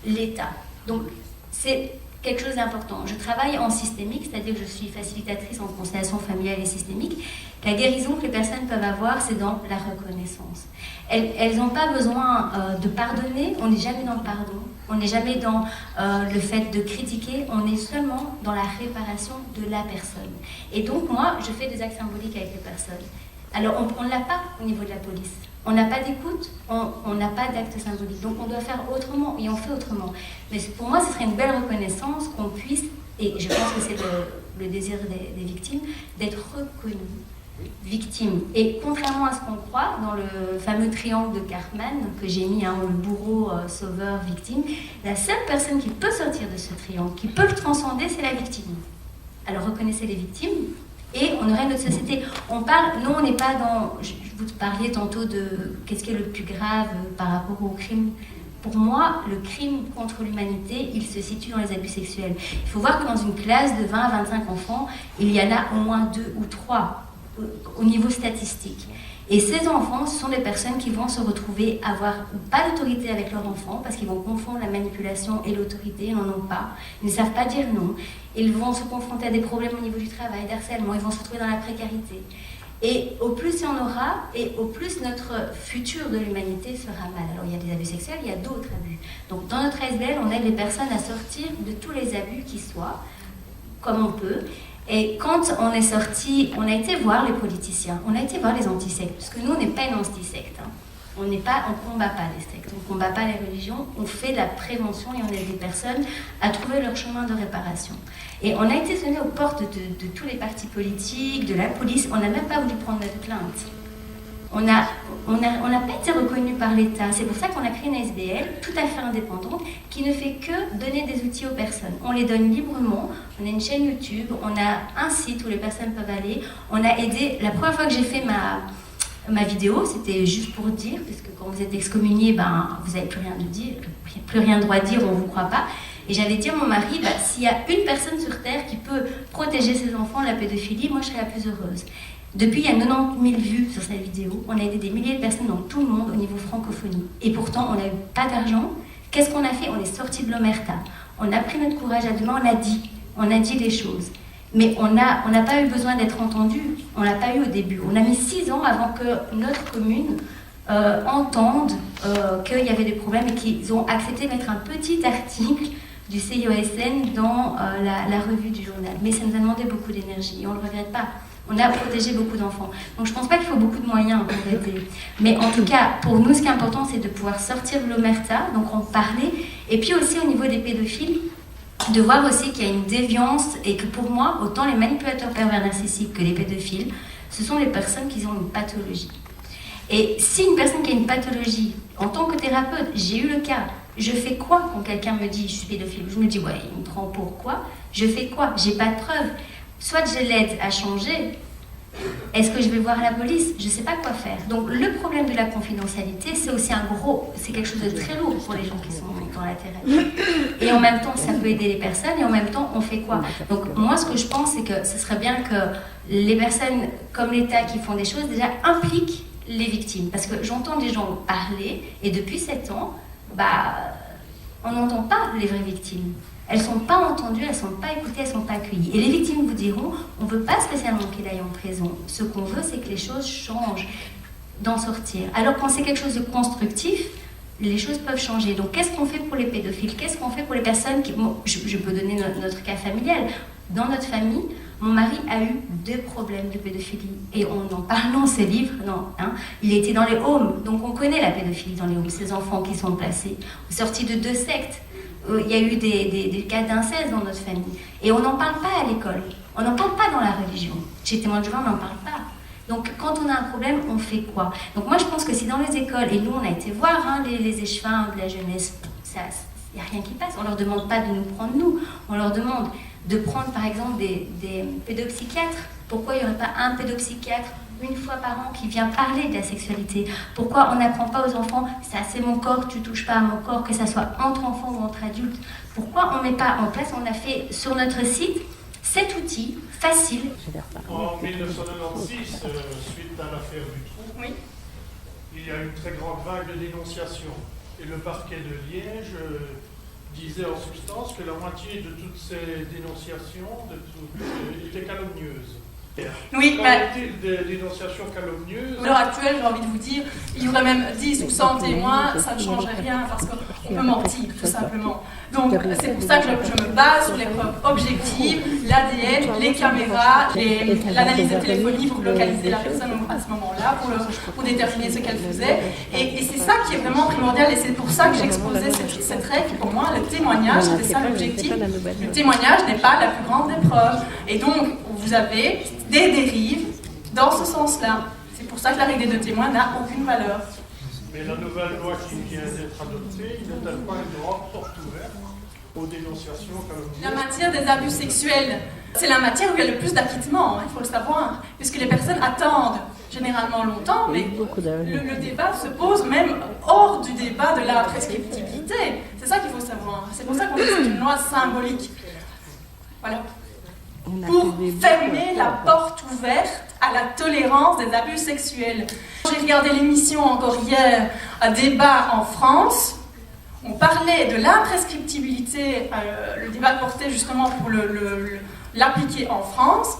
l'État. » Donc c'est quelque chose d'important. Je travaille en systémique, c'est-à-dire que je suis facilitatrice en constellation familiale et systémique. La guérison que les personnes peuvent avoir, c'est dans la reconnaissance. Elles n'ont pas besoin de pardonner, on n'est jamais dans le pardon, on n'est jamais dans le fait de critiquer, on est seulement dans la réparation de la personne. Et donc moi, je fais des actes symboliques avec les personnes. Alors on ne l'a pas au niveau de la police. On n'a pas d'écoute, on n'a pas d'acte symbolique. Donc on doit faire autrement, et on fait autrement. Mais pour moi, ce serait une belle reconnaissance qu'on puisse, et je pense que c'est le désir des victimes, d'être reconnues victimes. Et contrairement à ce qu'on croit, dans le fameux triangle de Cartman, que j'ai mis, le bourreau, sauveur, victime, la seule personne qui peut sortir de ce triangle, qui peut le transcender, c'est la victime. Alors reconnaissez les victimes, et on aurait notre société. On parle, non, on n'est pas dans... Vous parliez tantôt de qu'est-ce qui est le plus grave par rapport au crime. Pour moi, le crime contre l'humanité, il se situe dans les abus sexuels. Il faut voir que dans une classe de 20 à 25 enfants, il y en a au moins 2 ou 3 au niveau statistique. Et ces enfants, ce sont des personnes qui vont se retrouver à avoir pas d'autorité avec leurs enfants parce qu'ils vont confondre la manipulation et l'autorité, ils n'en ont pas, ils ne savent pas dire non, ils vont se confronter à des problèmes au niveau du travail, d'harcèlement, ils vont se retrouver dans la précarité. Et au plus il y en aura, et au plus notre futur de l'humanité sera mal. Alors il y a des abus sexuels, il y a d'autres abus. Donc dans notre ASBL, on aide les personnes à sortir de tous les abus qui soient, comme on peut. Et quand on est sorti, on a été voir les politiciens, on a été voir les antisectes, parce que nous on n'est pas une antisecte. On ne combat pas les sectes, on ne combat pas les religions, on fait de la prévention et on aide des personnes à trouver leur chemin de réparation. Et on a été sonné aux portes de tous les partis politiques, de la police, on n'a même pas voulu prendre notre plainte. On n'a pas été reconnu par l'État, c'est pour ça qu'on a créé une ASBL tout à fait indépendante qui ne fait que donner des outils aux personnes. On les donne librement, on a une chaîne YouTube, on a un site où les personnes peuvent aller, on a aidé, la première fois que j'ai fait ma vidéo, c'était juste pour dire, parce que quand vous êtes excommunié, vous n'avez plus rien de dire, plus rien de droit de dire, on ne vous croit pas. Et j'avais dit à mon mari, s'il y a une personne sur Terre qui peut protéger ses enfants de la pédophilie, moi je serais la plus heureuse. Depuis, il y a 90 000 vues sur cette vidéo. On a aidé des milliers de personnes dans tout le monde au niveau francophonie. Et pourtant, on n'a eu pas d'argent. Qu'est-ce qu'on a fait? On est sorti de l'omerta. On a pris notre courage à deux mains, on a dit les choses. Mais on n'a pas eu besoin d'être entendu. On ne l'a pas eu au début. On a mis 6 ans avant que notre commune entende qu'il y avait des problèmes et qu'ils ont accepté de mettre un petit article du CIOSN dans la revue du journal. Mais ça nous a demandé beaucoup d'énergie et on ne le regrette pas. On a protégé beaucoup d'enfants. Donc je ne pense pas qu'il faut beaucoup de moyens pour aider. Mais en tout cas, pour nous, ce qui est important, c'est de pouvoir sortir de l'omerta, donc en parler. Et puis aussi au niveau des pédophiles, de voir aussi qu'il y a une déviance et que pour moi, autant les manipulateurs pervers narcissiques que les pédophiles, ce sont les personnes qui ont une pathologie. Et si une personne qui a une pathologie, en tant que thérapeute, j'ai eu le cas, je fais quoi quand quelqu'un me dit je suis pédophile? Je me dis ouais, il me prend pour quoi? Je fais quoi? J'ai pas de preuves. Soit je l'aide à changer, est-ce que je vais voir la police? Je ne sais pas quoi faire. Donc le problème de la confidentialité, c'est aussi c'est quelque chose de très lourd pour les gens qui sont dans la thérapie. Et en même temps, ça peut aider les personnes, et en même temps, on fait quoi? Donc moi, ce que je pense, c'est que ce serait bien que les personnes comme l'État qui font des choses, déjà impliquent les victimes. Parce que j'entends des gens parler, et depuis 7 ans, on n'entend pas les vraies victimes. Elles ne sont pas entendues, elles ne sont pas écoutées, elles ne sont pas accueillies. Et les victimes vous diront, on ne veut pas spécialement qu'il aille en prison. Ce qu'on veut, c'est que les choses changent, d'en sortir. Alors quand c'est quelque chose de constructif, les choses peuvent changer. Donc qu'est-ce qu'on fait pour les pédophiles? Qu'est-ce qu'on fait pour les personnes qui... Bon, je peux donner notre cas familial. Dans notre famille, mon mari a eu 2 problèmes de pédophilie. Et on en parle dans ses livres, il était dans les homes. Donc on connaît la pédophilie dans les homes, ces enfants qui sont placés, sortis de 2 sectes. Il y a eu des cas d'inceste dans notre famille. Et on n'en parle pas à l'école. On n'en parle pas dans la religion. Chez Témoins de Jéhovah, on n'en parle pas. Donc, quand on a un problème, on fait quoi? Donc, moi, je pense que si dans les écoles, et nous, on a été voir les échevins de la jeunesse, il n'y a rien qui passe. On ne leur demande pas de nous prendre, nous. On leur demande de prendre, par exemple, des pédopsychiatres. Pourquoi il n'y aurait pas un pédopsychiatre une fois par an qui vient parler de la sexualité? Pourquoi on n'apprend pas aux enfants, ça c'est mon corps, tu touches pas à mon corps, que ça soit entre enfants ou entre adultes? Pourquoi on ne met pas en place? On a fait sur notre site 7 outils faciles. En 1996, suite à l'affaire du trou, il y a eu une très grande vague de dénonciations. Et le parquet de Liège disait en substance que la moitié de toutes ces dénonciations étaient calomnieuses. Oui, des dénonciations calomnieuses. À l'heure actuelle, j'ai envie de vous dire, il y aurait même 10 ou 100 témoins, ça ne changerait rien parce qu'on peut mentir, tout simplement. Donc, c'est pour ça que je me base sur les preuves objectives, l'ADN, les caméras, l'analyse de téléphonie pour localiser la personne à ce moment-là, pour déterminer ce qu'elle faisait. Et c'est ça qui est vraiment primordial, et c'est pour ça que j'exposais cette règle. Pour moi, le témoignage, c'était ça l'objectif. Le témoignage n'est pas la plus grande des preuves. Et donc, vous avez des dérives dans ce sens-là. C'est pour ça que la règle des 2 témoins n'a aucune valeur. Mais la nouvelle loi qui vient d'être adoptée, il n'a pas une grande porte ouverte aux dénonciations calomnieuses. La matière des abus sexuels, c'est la matière où il y a le plus d'acquittement, il faut le savoir, puisque les personnes attendent généralement longtemps, mais le débat se pose même hors du débat de la prescriptibilité. C'est ça qu'il faut savoir. C'est pour ça qu'on dit que c'est une loi symbolique. Voilà. Pour fermer la porte ouverte à la tolérance des abus sexuels. J'ai regardé l'émission encore hier, un débat en France. On parlait de l'imprescriptibilité, le débat portait justement pour l'appliquer en France.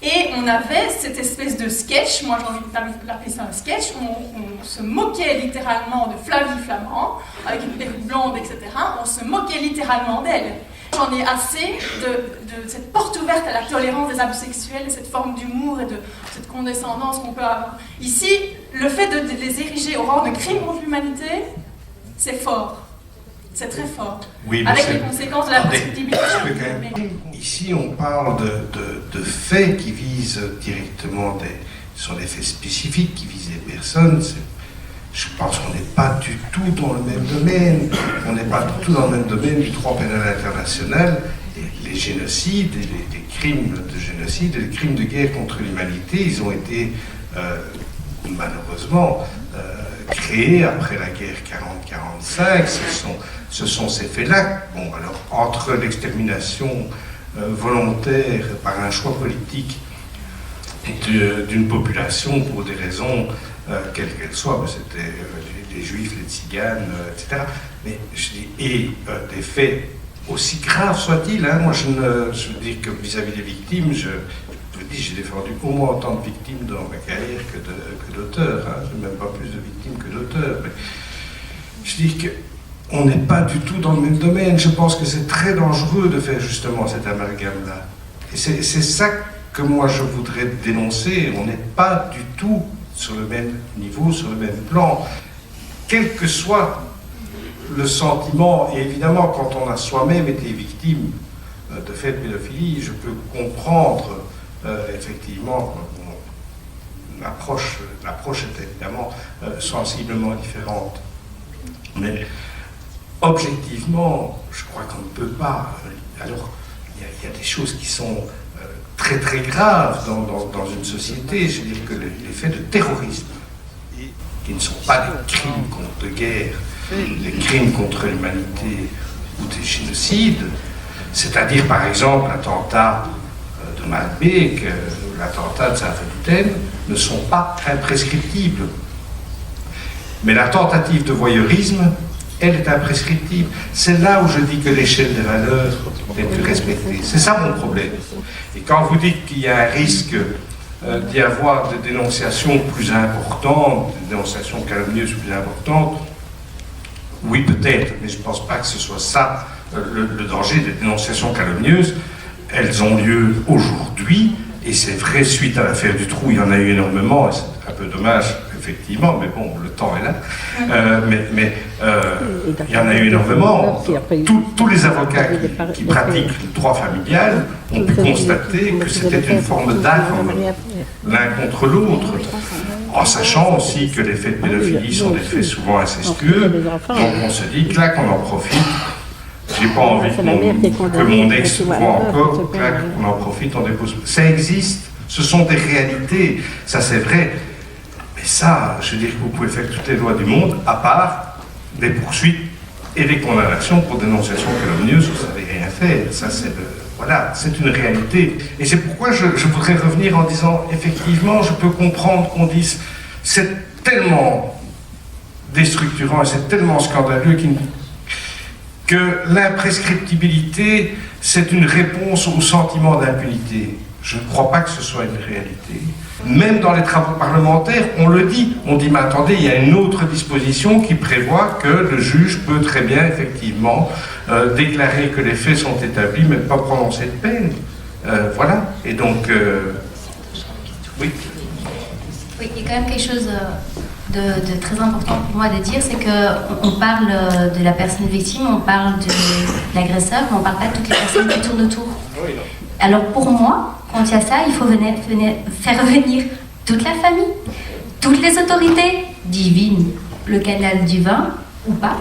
Et on avait cette espèce de sketch, moi j'ai envie d'appeler ça un sketch, où on se moquait littéralement de Flavie Flament, avec une perruque blonde, etc. On se moquait littéralement d'elle. J'en ai assez de cette porte ouverte à la tolérance des abus sexuels, et cette forme d'humour et de cette condescendance qu'on peut avoir. Ici, le fait de les ériger au rang de crime contre l'humanité, c'est fort. C'est très fort. Oui, avec les conséquences de la prescriptibilité. Ici, on parle de faits qui visent directement sur des faits spécifiques qui visent les personnes. Je pense qu'on n'est pas du tout dans le même domaine. On n'est pas du tout dans le même domaine du droit pénal international. Les génocides, les crimes de génocide, les crimes de guerre contre l'humanité, ils ont été malheureusement créés après la guerre 40-45. Ce sont ces faits-là. Bon, alors, entre l'extermination volontaire par un choix politique d'une population pour des raisons quelles qu'elles soient, c'était les juifs, les tziganes, etc. Mais je dis, et des faits aussi graves soient-ils, hein, moi je veux dire que vis-à-vis des victimes, je vous dis, j'ai défendu au moins autant de victimes dans ma carrière que d'auteurs, hein, je n'ai même pas plus de victimes que d'auteurs. Mais je dis que on n'est pas du tout dans le même domaine. Je pense que c'est très dangereux de faire justement cet amalgame-là. Et c'est ça que moi je voudrais dénoncer. On n'est pas du tout sur le même niveau, sur le même plan. Quel que soit le sentiment, et évidemment quand on a soi-même été victime de faits de pédophilie, je peux comprendre effectivement l'approche est évidemment sensiblement différente. Mais objectivement, je crois qu'on ne peut pas. Alors, il y a des choses qui sont très très graves dans une société. Je veux dire que les faits de terrorisme, qui ne sont pas des crimes de guerre, des crimes contre l'humanité ou des génocides, c'est-à-dire par exemple l'attentat de Malbec, l'attentat de Saint-Felten, ne sont pas imprescriptibles. Mais la tentative de voyeurisme, elle est imprescriptible. C'est là où je dis que l'échelle des valeurs n'est plus respectée. C'est ça mon problème. Et quand vous dites qu'il y a un risque d'y avoir des dénonciations plus importantes, des dénonciations calomnieuses plus importantes, oui peut-être, mais je ne pense pas que ce soit ça le danger des dénonciations calomnieuses. Elles ont lieu aujourd'hui, et c'est vrai, suite à l'affaire du Trou, il y en a eu énormément, et c'est un peu dommage, effectivement, mais bon, le temps est là. Il y en a eu énormément. Tous les avocats qui pratiquent le droit familial ont pu constater que c'était une forme d'arme l'un contre l'autre, en sachant aussi que les faits de pédophilie sont des faits souvent incestueux. Donc on se dit que là qu'on en profite. J'ai pas envie que mon ex voit encore, là qu'on en profite, on dépose. Ça existe, ce sont des réalités, ça c'est vrai. Mais ça, je veux dire que vous pouvez faire toutes les lois du monde, à part des poursuites et des condamnations pour dénonciation calomnieuse, vous savez rien faire. Ça c'est voilà, c'est une réalité. Et c'est pourquoi je voudrais revenir en disant, effectivement, je peux comprendre qu'on dise, c'est tellement déstructurant et c'est tellement scandaleux que l'imprescriptibilité, c'est une réponse au sentiment d'impunité. Je ne crois pas que ce soit une réalité. Même dans les travaux parlementaires, on le dit. On dit, mais attendez, il y a une autre disposition qui prévoit que le juge peut très bien, effectivement, déclarer que les faits sont établis, mais ne pas prononcer de peine. Voilà. Et donc, oui. Oui, il y a quand même quelque chose de très important pour moi de dire, c'est qu'on parle de la personne victime, on parle de l'agresseur, mais on ne parle pas de toutes les personnes qui tournent autour. Alors pour moi, quand il y a ça, il faut faire venir toute la famille, toutes les autorités divines, le canal du vin ou pas,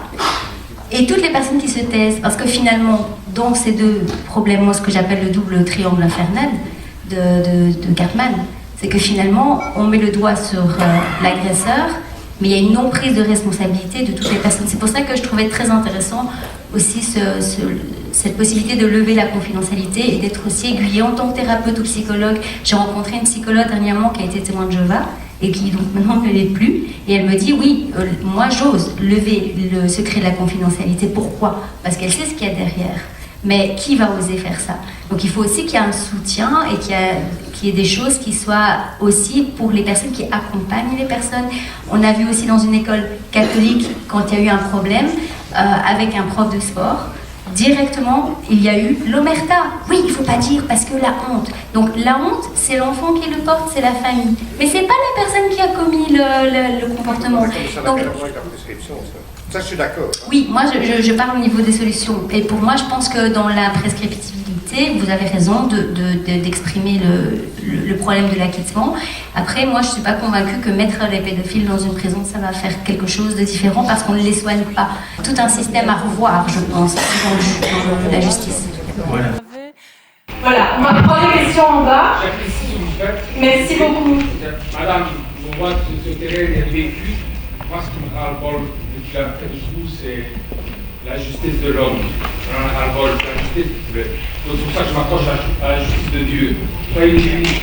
et toutes les personnes qui se taisent. Parce que finalement, dans ces deux problèmes, moi ce que j'appelle le double triangle infernal de Cartman, c'est que finalement, on met le doigt sur l'agresseur, mais il y a une non-prise de responsabilité de toutes les personnes. C'est pour ça que je trouvais très intéressant aussi cette possibilité de lever la confidentialité et d'être aussi aiguillée en tant que thérapeute ou psychologue. J'ai rencontré une psychologue dernièrement qui a été témoin de Jéhovah et qui donc maintenant ne l'est plus. Et elle me dit, oui, moi j'ose lever le secret de la confidentialité. Pourquoi? Parce qu'elle sait ce qu'il y a derrière. Mais qui va oser faire ça? Donc il faut aussi qu'il y ait un soutien et qu'il y ait des choses qui soient aussi pour les personnes qui accompagnent les personnes. On a vu aussi dans une école catholique, quand il y a eu un problème avec un prof de sport, directement, il y a eu l'omerta. Oui, il ne faut pas dire parce que la honte. Donc la honte, c'est l'enfant qui le porte, c'est la famille. Mais ce n'est pas la personne qui a commis le comportement. Donc, ça, je suis d'accord. oui, moi je parle au niveau des solutions. Et pour moi, je pense que dans la prescriptibilité, vous avez raison d'exprimer le problème de l'acquittement. Après, moi, je ne suis pas convaincue que mettre les pédophiles dans une prison, ça va faire quelque chose de différent parce qu'on ne les soigne pas. Tout un système à revoir, je pense, dans la justice. Voilà, on va prendre les questions en bas. Merci beaucoup. Madame, on voit que ce terrain est vécu. Moi, ce qui me ras-le-bol depuis la près de vous, c'est la justice de l'homme. On en a ras-le-bol, c'est la justice. Donc, c'est pour ça que je m'accroche à la justice de Dieu. Soyez unis.